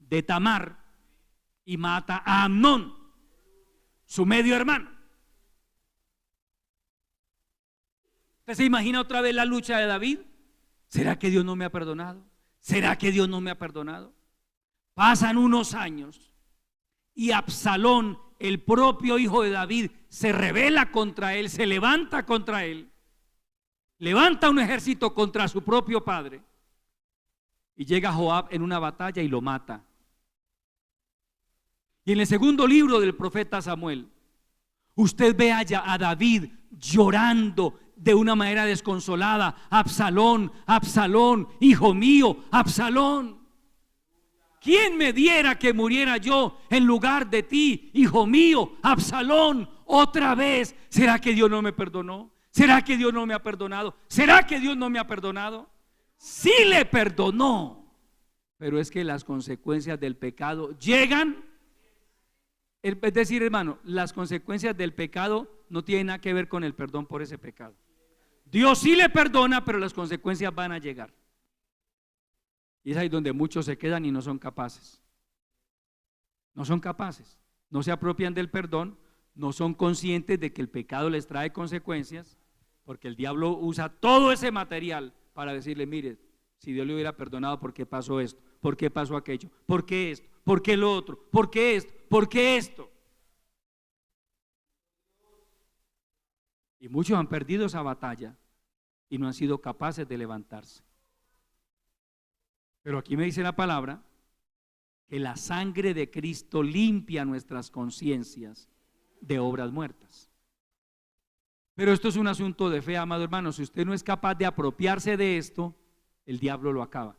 de Tamar, y mata a Amnón, su medio hermano. ¿Usted se imagina otra vez la lucha de David? ¿Será que Dios no me ha perdonado? ¿Será que Dios no me ha perdonado? Pasan unos años y Absalón, el propio hijo de David, se rebela contra él, se levanta contra él, levanta un ejército contra su propio padre y llega Joab en una batalla y lo mata. Y en el segundo libro del profeta Samuel, usted ve allá a David llorando de una manera desconsolada: Absalón, Absalón, hijo mío, Absalón, ¿quién me diera que muriera yo en lugar de ti, hijo mío, Absalón? Otra vez, ¿será que Dios no me perdonó? ¿Será que Dios no me ha perdonado? ¿Será que Dios no me ha perdonado? Sí le perdonó, pero es que las consecuencias del pecado llegan. Es decir, hermano, las consecuencias del pecado no tienen nada que ver con el perdón por ese pecado. Dios sí le perdona, pero las consecuencias van a llegar. Y es ahí donde muchos se quedan y no son capaces. No son capaces, no se apropian del perdón, no son conscientes de que el pecado les trae consecuencias, porque el diablo usa todo ese material para decirle: mire, si Dios le hubiera perdonado, ¿por qué pasó esto? ¿Por qué pasó aquello? ¿Por qué esto? ¿Por qué lo otro? ¿Por qué esto? ¿Por qué esto? Y muchos han perdido esa batalla y no han sido capaces de levantarse. Pero aquí me dice la palabra que la sangre de Cristo limpia nuestras conciencias de obras muertas. Pero esto es un asunto de fe, amado hermano. Si usted no es capaz de apropiarse de esto, el diablo lo acaba.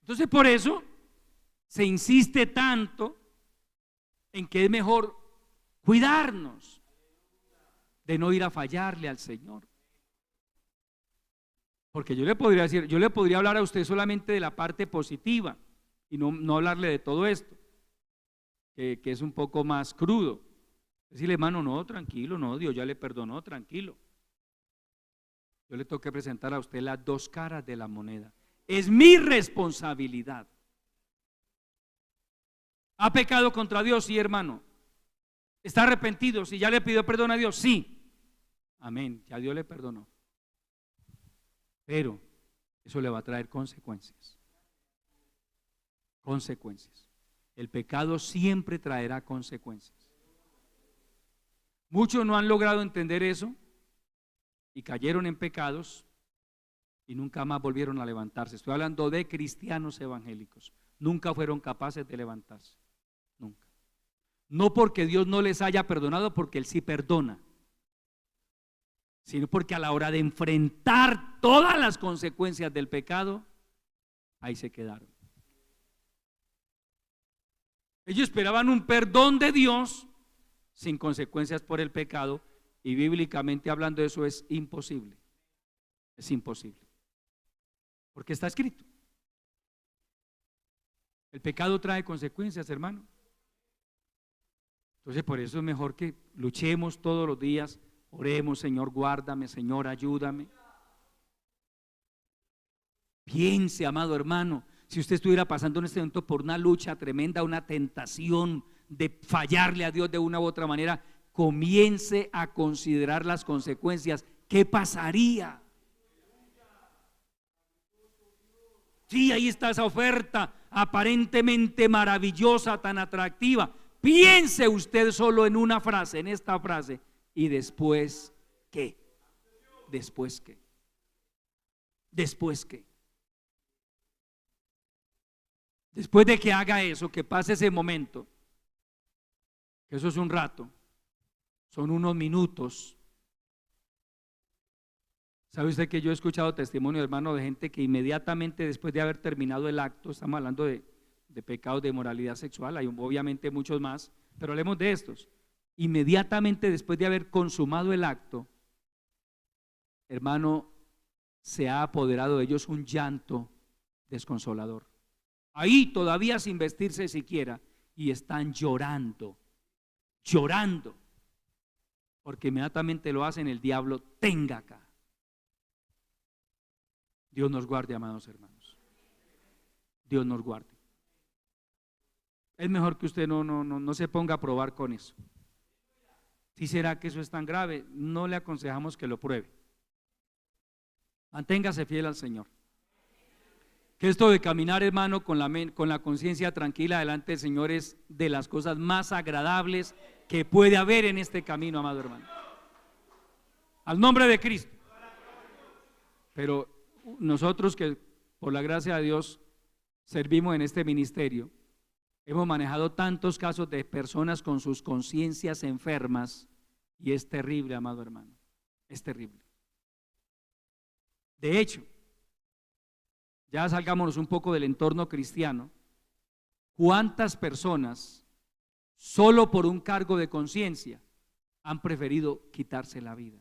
Entonces, por eso se insiste tanto en que es mejor cuidarnos de no ir a fallarle al Señor. Porque yo le podría decir, yo le podría hablar a usted solamente de la parte positiva y no hablarle de todo esto, que es un poco más crudo. Decirle: hermano, no, tranquilo, no, Dios ya le perdonó, tranquilo. Yo le tengo que presentar a usted las dos caras de la moneda. Es mi responsabilidad. ¿Ha pecado contra Dios? Sí, hermano. ¿Está arrepentido? Sí. ¿Ya le pidió perdón a Dios? Sí. Amén, ya Dios le perdonó. Pero eso le va a traer consecuencias. Consecuencias. El pecado siempre traerá consecuencias. Muchos no han logrado entender eso y cayeron en pecados y nunca más volvieron a levantarse. Estoy hablando de cristianos evangélicos. Nunca fueron capaces de levantarse. Nunca. No porque Dios no les haya perdonado, porque Él sí perdona, sino porque a la hora de enfrentar todas las consecuencias del pecado, ahí se quedaron. Ellos esperaban un perdón de Dios sin consecuencias por el pecado, y bíblicamente hablando eso es imposible. Es imposible. Porque está escrito. El pecado trae consecuencias, hermano. Entonces por eso es mejor que luchemos todos los días. Oremos: Señor, guárdame, Señor, ayúdame. Piense, amado hermano, si usted estuviera pasando en este momento por una lucha tremenda, una tentación de fallarle a Dios de una u otra manera, comience a considerar las consecuencias. ¿Qué pasaría? Sí, ahí está esa oferta aparentemente maravillosa, tan atractiva. Piense usted solo en una frase, en esta frase: ¿y después qué? ¿Después qué? ¿Después qué? Después de que haga eso, que pase ese momento, que eso es un rato, son unos minutos. ¿Sabe usted que yo he escuchado testimonio, hermano, de gente que inmediatamente después de haber terminado el acto, estamos hablando de pecados de moralidad sexual, hay obviamente muchos más, pero hablemos de estos, inmediatamente después de haber consumado el acto, hermano, se ha apoderado de ellos un llanto desconsolador. Ahí todavía sin vestirse siquiera, y están llorando, llorando, porque inmediatamente lo hacen, el diablo tenga acá. Dios nos guarde, amados hermanos. Dios nos guarde. Es mejor que usted no se ponga a probar con eso. Si será que eso es tan grave, no le aconsejamos que lo pruebe. Manténgase fiel al Señor. Que esto de caminar, hermano, con la conciencia tranquila delante del Señor es de las cosas más agradables que puede haber en este camino, amado hermano. Al nombre de Cristo. Pero nosotros que por la gracia de Dios servimos en este ministerio, hemos manejado tantos casos de personas con sus conciencias enfermas y es terrible, amado hermano, es terrible. De hecho, ya salgámonos un poco del entorno cristiano, ¿cuántas personas solo por un cargo de conciencia han preferido quitarse la vida?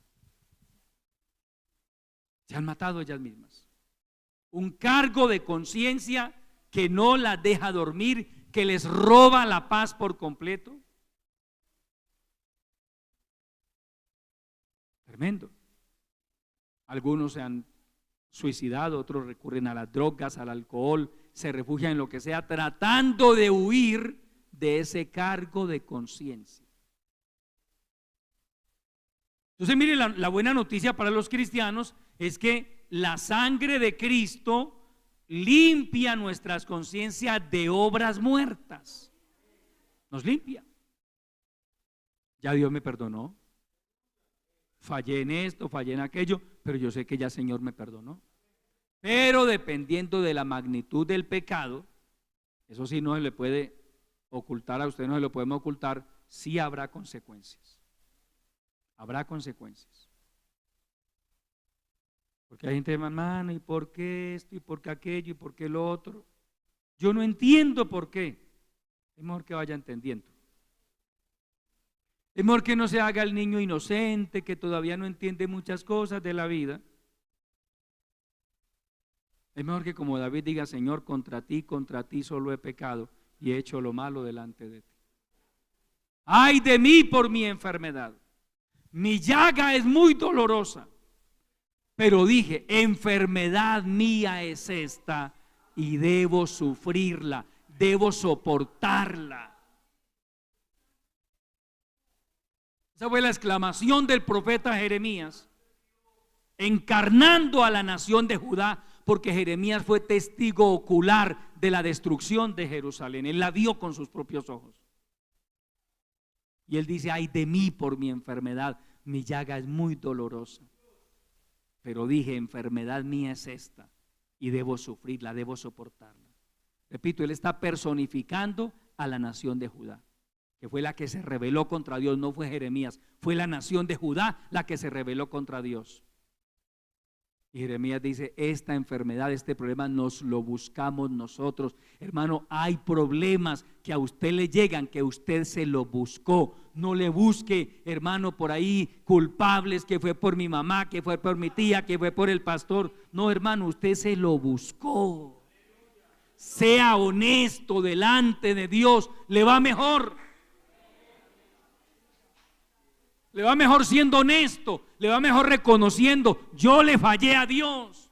Se han matado ellas mismas. Un cargo de conciencia que no las deja dormir, que les roba la paz por completo. Tremendo. Algunos se han suicidado, otros recurren a las drogas, al alcohol, se refugian en lo que sea, tratando de huir de ese cargo de conciencia. Entonces, mire, la buena noticia para los cristianos es que la sangre de Cristo limpia nuestras conciencias de obras muertas. Nos limpia. Ya Dios me perdonó. Fallé en esto, fallé en aquello, pero yo sé que ya el Señor me perdonó. Pero dependiendo de la magnitud del pecado, eso sí no se le puede ocultar a usted, no se lo podemos ocultar, sí habrá consecuencias. Habrá consecuencias. Porque hay gente, hermano, ¿y por qué esto? ¿Y por qué aquello? ¿Y por qué lo otro? Yo no entiendo por qué. Es mejor que vaya entendiendo. Es mejor que no se haga el niño inocente, que todavía no entiende muchas cosas de la vida. Es mejor que como David diga, Señor, contra ti solo he pecado y he hecho lo malo delante de ti. Ay de mí por mi enfermedad. Mi llaga es muy dolorosa. Pero dije, enfermedad mía es esta y debo sufrirla, debo soportarla. Esa fue la exclamación del profeta Jeremías, encarnando a la nación de Judá, porque Jeremías fue testigo ocular de la destrucción de Jerusalén. Él la vio con sus propios ojos. Y él dice, ay de mí por mi enfermedad, mi llaga es muy dolorosa. Pero dije, enfermedad mía es esta y debo sufrirla, debo soportarla. Repito, él está personificando a la nación de Judá, que fue la que se rebeló contra Dios, no fue Jeremías, fue la nación de Judá la que se rebeló contra Dios. Y Jeremías dice, esta enfermedad, este problema nos lo buscamos nosotros. Hermano, hay problemas que a usted le llegan, que usted se lo buscó. No le busque, hermano, por ahí culpables, que fue por mi mamá, que fue por mi tía, que fue por el pastor. No, hermano, usted se lo buscó. Sea honesto delante de Dios, le va mejor. Le va mejor siendo honesto, le va mejor reconociendo, yo le fallé a Dios.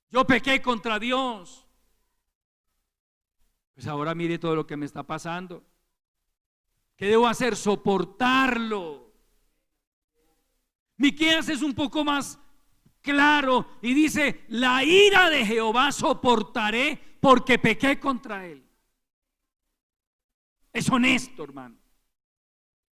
Yo pequé contra Dios. Pues ahora mire todo lo que me está pasando. ¿Qué debo hacer? Soportarlo. Miqueas es un poco más claro y dice, la ira de Jehová soportaré porque pequé contra él. Es honesto, hermano.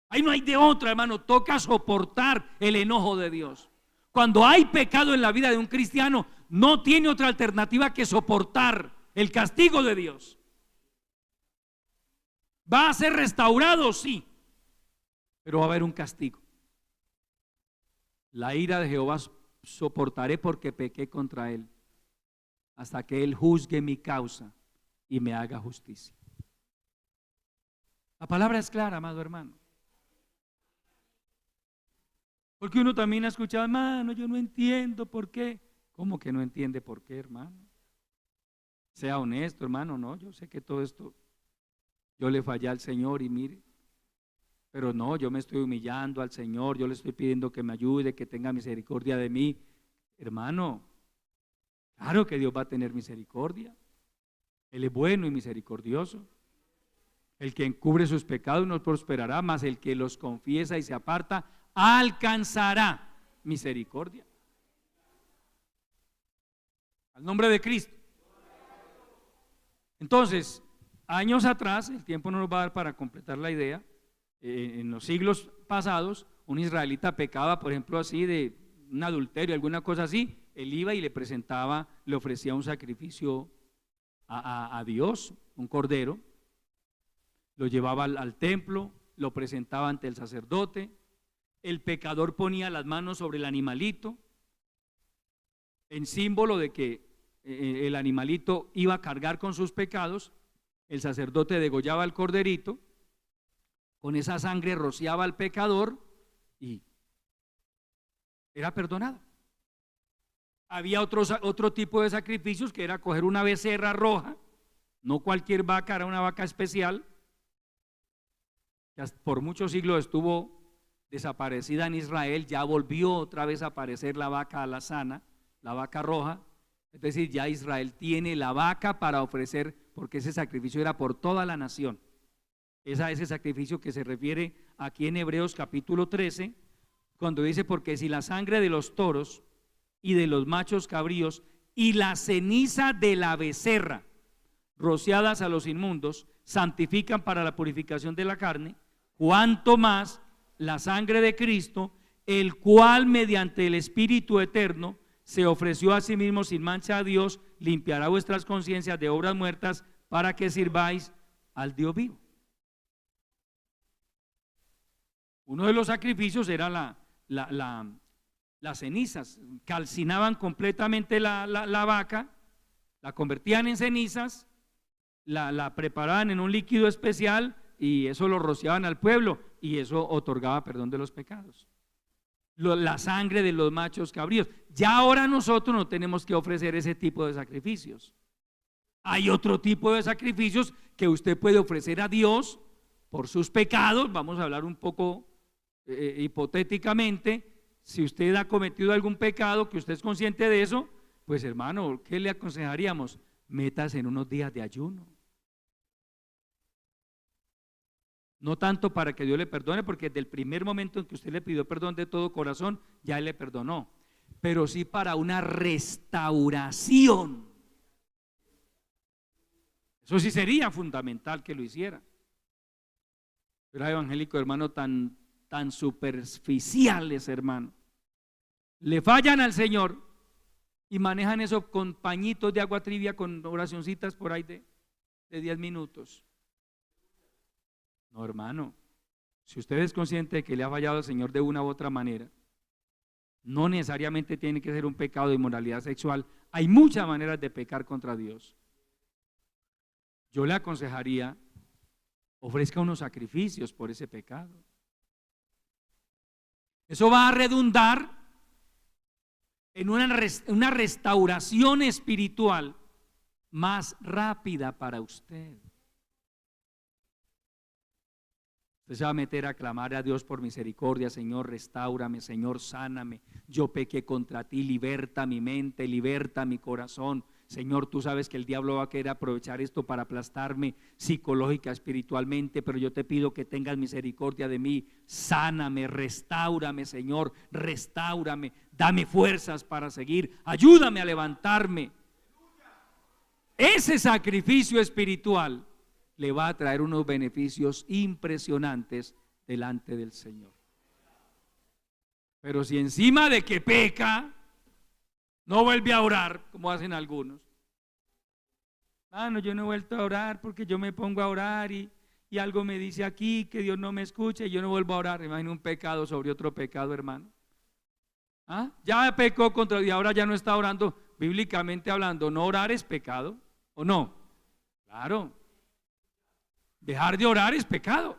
Ahí no hay de otra, hermano. Toca soportar el enojo de Dios. Cuando hay pecado en la vida de un cristiano, no tiene otra alternativa que soportar el castigo de Dios. ¿Va a ser restaurado? Sí, pero va a haber un castigo. La ira de Jehová soportaré porque pequé contra él, hasta que él juzgue mi causa y me haga justicia. La palabra es clara, amado hermano. Porque uno también ha escuchado, hermano, yo no entiendo por qué. ¿Cómo que no entiende por qué, hermano? Sea honesto, hermano, no, yo sé que todo esto, yo le fallé al Señor y mire, pero no, yo me estoy humillando al Señor, yo le estoy pidiendo que me ayude, que tenga misericordia de mí. Hermano, claro que Dios va a tener misericordia. Él es bueno y misericordioso. El que encubre sus pecados no prosperará, mas el que los confiesa y se aparta alcanzará misericordia. Al nombre de Cristo. Entonces, años atrás, el tiempo no nos va a dar para completar la idea, en los siglos pasados, un israelita pecaba, por ejemplo, así de un adulterio, alguna cosa así, él iba y le presentaba, le ofrecía un sacrificio a Dios, un cordero, lo llevaba al templo, lo presentaba ante el sacerdote, el pecador ponía las manos sobre el animalito, en símbolo de que el animalito iba a cargar con sus pecados, el sacerdote degollaba al corderito, con esa sangre rociaba al pecador y era perdonado. Había otro tipo de sacrificios que era coger una becerra roja, no cualquier vaca, era una vaca especial, que por muchos siglos estuvo desaparecida en Israel, ya volvió otra vez a aparecer la vaca alazana, la vaca roja. Es decir, ya Israel tiene la vaca para ofrecer, porque ese sacrificio era por toda la nación. Es a ese sacrificio que se refiere aquí en Hebreos capítulo 13, cuando dice, porque si la sangre de los toros y de los machos cabríos y la ceniza de la becerra rociadas a los inmundos santifican para la purificación de la carne, cuanto más la sangre de Cristo, el cual mediante el Espíritu eterno se ofreció a sí mismo sin mancha a Dios, limpiará vuestras conciencias de obras muertas para que sirváis al Dios vivo. Uno de los sacrificios era las cenizas, calcinaban completamente la vaca, la convertían en cenizas, la preparaban en un líquido especial y eso lo rociaban al pueblo y eso otorgaba perdón de los pecados. La sangre de los machos cabríos. Ya ahora nosotros no tenemos que ofrecer ese tipo de sacrificios. Hay otro tipo de sacrificios que usted puede ofrecer a Dios por sus pecados. Vamos a hablar un poco hipotéticamente. Si usted ha cometido algún pecado, que usted es consciente de eso, pues hermano, ¿qué le aconsejaríamos? Métase en unos días de ayuno. No tanto para que Dios le perdone, porque desde el primer momento en que usted le pidió perdón de todo corazón, ya Él le perdonó, pero sí para una restauración. Eso sí sería fundamental que lo hiciera. Pero hay evangélicos, hermano, tan superficiales, hermano. Le fallan al Señor y manejan eso con pañitos de agua tibia, con oracioncitas por ahí de 10 minutos. No, hermano, si usted es consciente de que le ha fallado al Señor de una u otra manera, no necesariamente tiene que ser un pecado de inmoralidad sexual. Hay muchas maneras de pecar contra Dios. Yo le aconsejaría, ofrezca unos sacrificios por ese pecado. Eso va a redundar en una restauración espiritual más rápida para usted. Usted se va a meter a clamar a Dios por misericordia. Señor, restáurame, Señor, sáname. Yo pequé contra ti, liberta mi mente, liberta mi corazón. Señor, tú sabes que el diablo va a querer aprovechar esto para aplastarme psicológica, espiritualmente, pero yo te pido que tengas misericordia de mí. Sáname, restáurame, Señor, restáurame. Dame fuerzas para seguir. Ayúdame a levantarme. Ese sacrificio espiritual le va a traer unos beneficios impresionantes delante del Señor. Pero si encima de que peca, no vuelve a orar, como hacen algunos. No, yo no he vuelto a orar porque yo me pongo a orar y algo me dice aquí que Dios no me escucha y yo no vuelvo a orar. Imagina un pecado sobre otro pecado, hermano. Ya pecó contra Dios y ahora ya no está orando. Bíblicamente hablando, ¿no orar es pecado o no? Claro. Dejar de orar es pecado.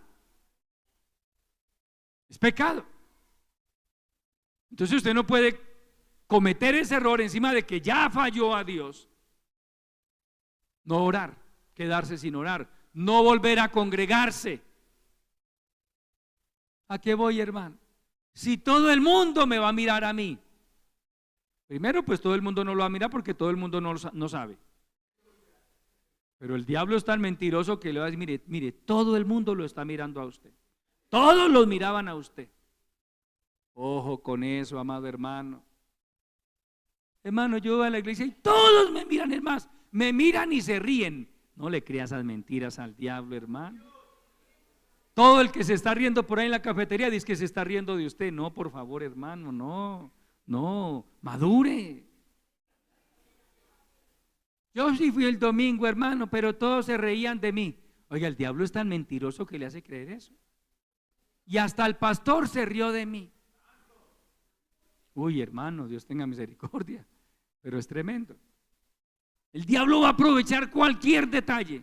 Es pecado. Entonces usted no puede cometer ese error encima de que ya falló a Dios. No orar, quedarse sin orar, no volver a congregarse. ¿A qué voy, hermano? Si todo el mundo me va a mirar a mí. Primero, pues todo el mundo no lo va a mirar porque todo el mundo no sabe. Pero el diablo es tan mentiroso que le va a decir, mire, todo el mundo lo está mirando a usted. Todos los miraban a usted. Ojo con eso, amado hermano. Hermano, yo voy a la iglesia y todos me miran, es más, me miran y se ríen. No le creas esas mentiras al diablo, hermano. Todo el que se está riendo por ahí en la cafetería dice que se está riendo de usted. No, por favor, hermano, no, madure. Yo sí fui el domingo, hermano, pero todos se reían de mí. Oiga, el diablo es tan mentiroso que le hace creer eso. Y hasta el pastor se rió de mí. Uy, hermano, Dios tenga misericordia, pero es tremendo. El diablo va a aprovechar cualquier detalle.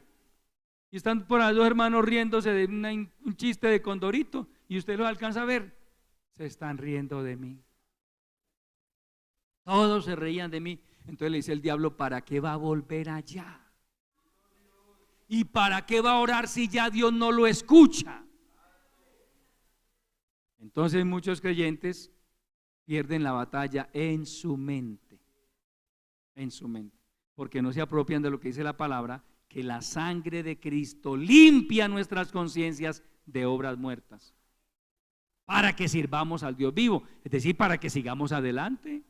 Y están por ahí dos hermanos riéndose de un chiste de Condorito y usted los alcanza a ver. Se están riendo de mí. Todos se reían de mí. Entonces le dice el diablo, ¿para qué va a volver allá? ¿Y para qué va a orar si ya Dios no lo escucha? Entonces muchos creyentes pierden la batalla en su mente, porque no se apropian de lo que dice la palabra, que la sangre de Cristo limpia nuestras conciencias de obras muertas, para que sirvamos al Dios vivo, es decir, para que sigamos adelante,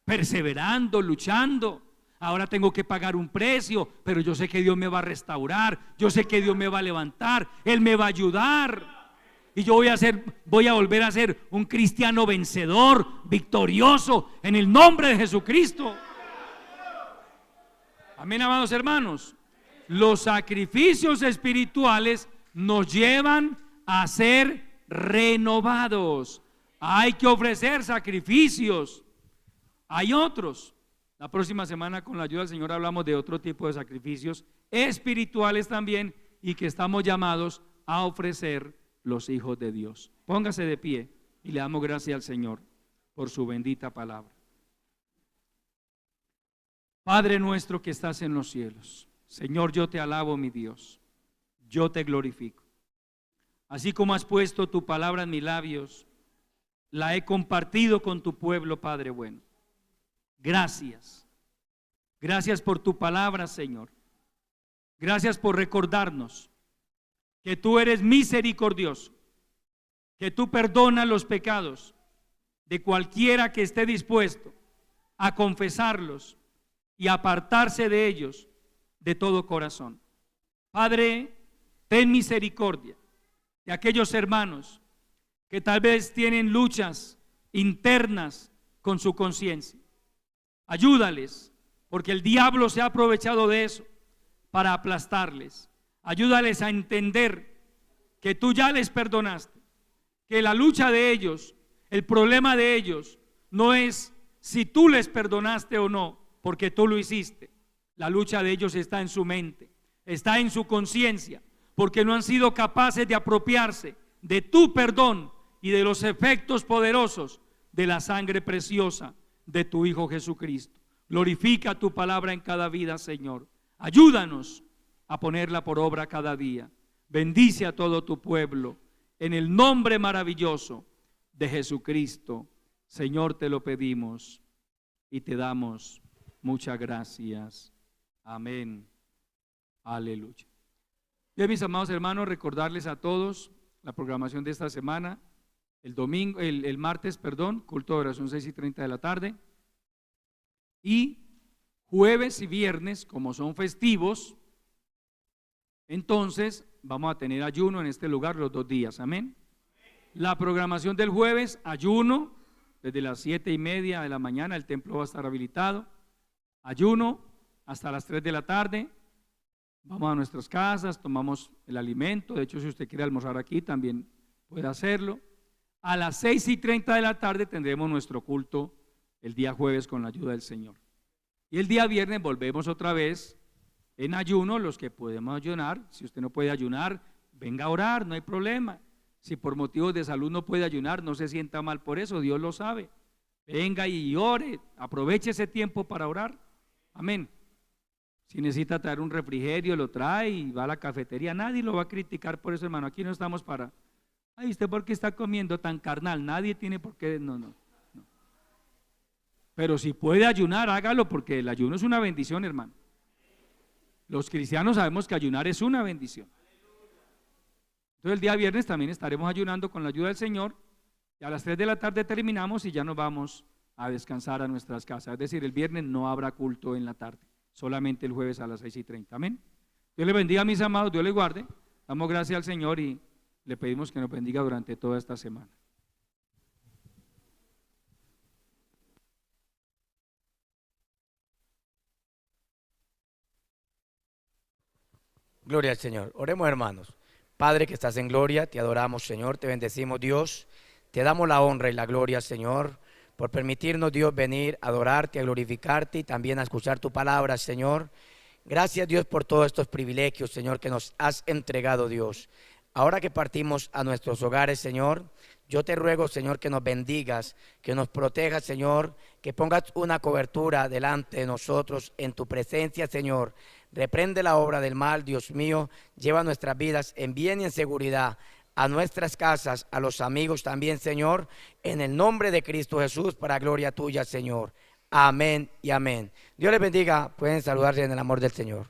perseverando, luchando. Ahora tengo que pagar un precio, pero yo sé que Dios me va a restaurar, yo sé que Dios me va a levantar, Él me va a ayudar. Y yo voy a volver a ser un cristiano vencedor, victorioso, en el nombre de Jesucristo. Amén, amados hermanos. Los sacrificios espirituales nos llevan a ser renovados. Hay que ofrecer sacrificios. Hay otros. La próxima semana, con la ayuda del Señor, hablamos de otro tipo de sacrificios espirituales también y que estamos llamados a ofrecer los hijos de Dios. Póngase de pie y le damos gracias al Señor por su bendita palabra. Padre nuestro que estás en los cielos, Señor, yo te alabo, mi Dios, yo te glorifico. Así como has puesto tu palabra en mis labios, la he compartido con tu pueblo, Padre bueno. Gracias. Gracias por tu palabra, Señor. Gracias por recordarnos que tú eres misericordioso, que tú perdonas los pecados de cualquiera que esté dispuesto a confesarlos y apartarse de ellos de todo corazón. Padre, ten misericordia de aquellos hermanos que tal vez tienen luchas internas con su conciencia. Ayúdales, porque el diablo se ha aprovechado de eso para aplastarles. Ayúdales a entender que tú ya les perdonaste, que la lucha de ellos, el problema de ellos, no es si tú les perdonaste o no, porque tú lo hiciste. La lucha de ellos está en su mente, está en su conciencia, porque no han sido capaces de apropiarse de tu perdón y de los efectos poderosos de la sangre preciosa de tu Hijo Jesucristo. Glorifica tu palabra en cada vida, Señor. Ayúdanos a ponerla por obra cada día. Bendice a todo tu pueblo en el nombre maravilloso de Jesucristo. Señor, te lo pedimos y te damos muchas gracias. Amén. Aleluya. Bien, mis amados hermanos, recordarles a todos la programación de esta semana. El martes, culto de oración 6:30 de la tarde. Y jueves y viernes, como son festivos, entonces vamos a tener ayuno en este lugar los 2 días. Amén. La programación del jueves, ayuno desde las 7:30 de la mañana, el templo va a estar habilitado. Ayuno hasta las 3 de la tarde. Vamos a nuestras casas, tomamos el alimento. De hecho, si usted quiere almorzar aquí, también puede hacerlo. A las 6:30 de la tarde tendremos nuestro culto el día jueves con la ayuda del Señor. Y el día viernes volvemos otra vez en ayuno, los que podemos ayunar. Si usted no puede ayunar, venga a orar, no hay problema. Si por motivos de salud no puede ayunar, no se sienta mal por eso, Dios lo sabe. Venga y ore, aproveche ese tiempo para orar. Amén. Si necesita traer un refrigerio, lo trae y va a la cafetería. Nadie lo va a criticar por eso, hermano. Aquí no estamos para, ay, ¿usted por qué está comiendo tan carnal? Nadie tiene por qué, no. Pero si puede ayunar, hágalo, porque el ayuno es una bendición, hermano. Los cristianos sabemos que ayunar es una bendición. Entonces el día viernes también estaremos ayunando con la ayuda del Señor, y a las 3 de la tarde terminamos y ya nos vamos a descansar a nuestras casas. Es decir, el viernes no habrá culto en la tarde, solamente el jueves a las 6:30. Amén. Dios les bendiga, mis amados, Dios les guarde. Damos gracias al Señor y le pedimos que nos bendiga durante toda esta semana. Gloria al Señor. Oremos, hermanos. Padre que estás en gloria, te adoramos, Señor, te bendecimos, Dios. Te damos la honra y la gloria, Señor, por permitirnos, Dios, venir a adorarte, a glorificarte y también a escuchar tu palabra, Señor. Gracias, Dios, por todos estos privilegios, Señor, que nos has entregado, Dios. Ahora que partimos a nuestros hogares, Señor, yo te ruego, Señor, que nos bendigas, que nos protejas, Señor, que pongas una cobertura delante de nosotros en tu presencia, Señor. Reprende la obra del mal, Dios mío, lleva nuestras vidas en bien y en seguridad a nuestras casas, a los amigos también, Señor, en el nombre de Cristo Jesús, para gloria tuya, Señor. Amén y amén. Dios les bendiga, pueden saludarse en el amor del Señor.